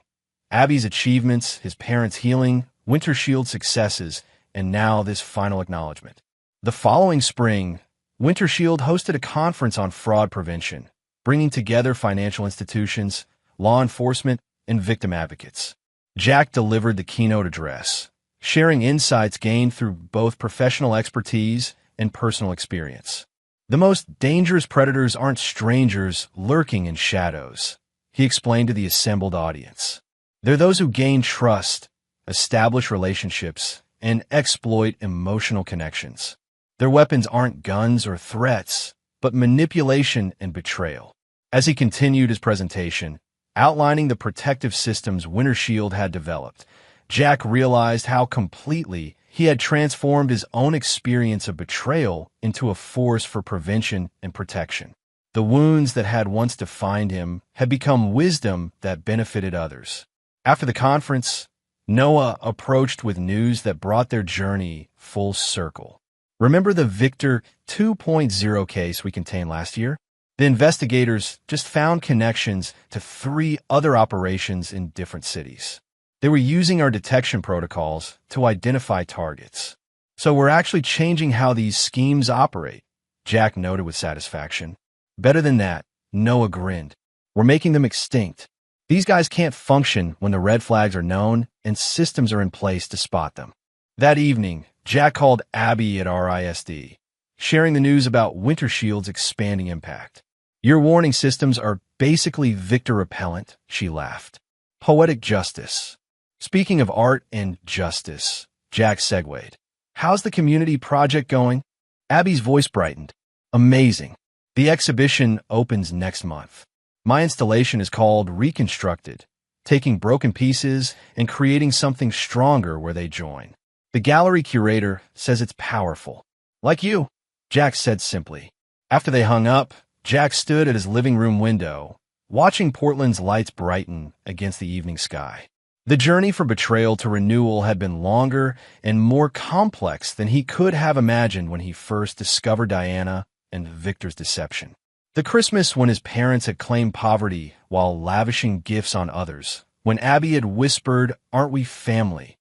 [SPEAKER 1] Abby's achievements, his parents' healing, Winter Shield successes, and now this final acknowledgement. The following spring, Winter Shield hosted a conference on fraud prevention, bringing together financial institutions, law enforcement, and victim advocates. Jack delivered the keynote address, sharing insights gained through both professional expertise and personal experience. "The most dangerous predators aren't strangers lurking in shadows," he explained to the assembled audience. "They're those who gain trust, establish relationships, and exploit emotional connections. Their weapons aren't guns or threats, but manipulation and betrayal." As he continued his presentation, outlining the protective systems Winter Shield had developed, Jack realized how completely he had transformed his own experience of betrayal into a force for prevention and protection. The wounds that had once defined him had become wisdom that benefited others. After the conference, Noah approached with news that brought their journey full circle. "Remember the Victor 2.0 case we contained last year? The investigators just found connections to 3 other operations in different cities. They were using our detection protocols to identify targets. So we're actually changing how these schemes operate," Jack noted with satisfaction. "Better than that," Noah grinned. "We're making them extinct. These guys can't function when the red flags are known and systems are in place to spot them." That evening, Jack called Abby at RISD, sharing the news about Winter Shield's expanding impact. "Your warning systems are basically Victor repellent," she laughed. "Poetic justice." Speaking of art and justice, Jack segued. "How's the community project going?" Abby's voice brightened. "Amazing. The exhibition opens next month. My installation is called Reconstructed, taking broken pieces and creating something stronger where they join. The gallery curator says it's powerful. Like you," Jack said simply. After they hung up, Jack stood at his living room window, watching Portland's lights brighten against the evening sky. The journey from betrayal to renewal had been longer and more complex than he could have imagined when he first discovered Diana and Victor's deception. The Christmas when his parents had claimed poverty while lavishing gifts on others, when Abby had whispered, "Aren't we family?"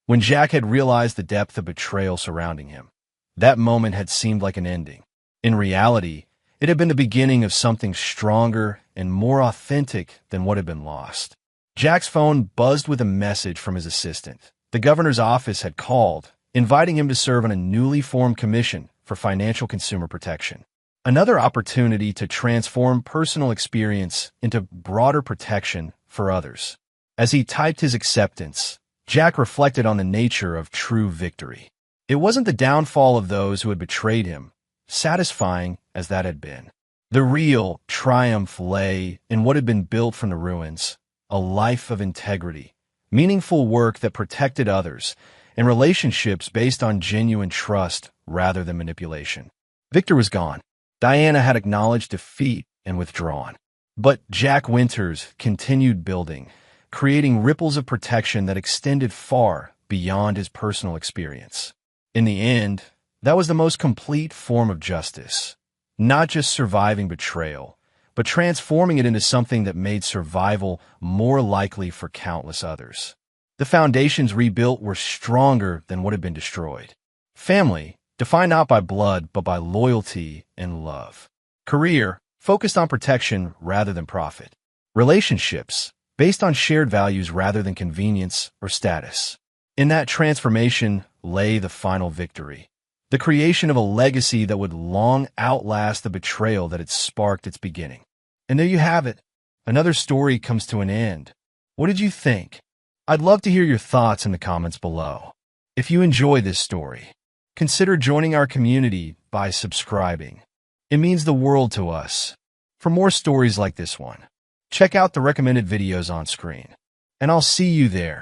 [SPEAKER 1] When Jack had realized the depth of betrayal surrounding him. That moment had seemed like an ending. In reality, it had been the beginning of something stronger and more authentic than what had been lost. Jack's phone buzzed with a message from his assistant. The governor's office had called, inviting him to serve on a newly formed commission for financial consumer protection. Another opportunity to transform personal experience into broader protection for others. As he typed his acceptance, Jack reflected on the nature of true victory. It wasn't the downfall of those who had betrayed him, satisfying as that had been. The real triumph lay in what had been built from the ruins, a life of integrity, meaningful work that protected others, and relationships based on genuine trust rather than manipulation. Victor was gone. Diana had acknowledged defeat and withdrawn. But Jack Winters continued building, creating ripples of protection that extended far beyond his personal experience. In the end, that was the most complete form of justice. Not just surviving betrayal, but transforming it into something that made survival more likely for countless others. The foundations rebuilt were stronger than what had been destroyed. Family, defined not by blood, but by loyalty and love. Career, focused on protection rather than profit. Relationships, based on shared values rather than convenience or status. In that transformation lay the final victory. The creation of a legacy that would long outlast the betrayal that had sparked its beginning. And there you have it. Another story comes to an end. What did you think? I'd love to hear your thoughts in the comments below. If you enjoy this story, consider joining our community by subscribing. It means the world to us. For more stories like this one, check out the recommended videos on screen. And I'll see you there.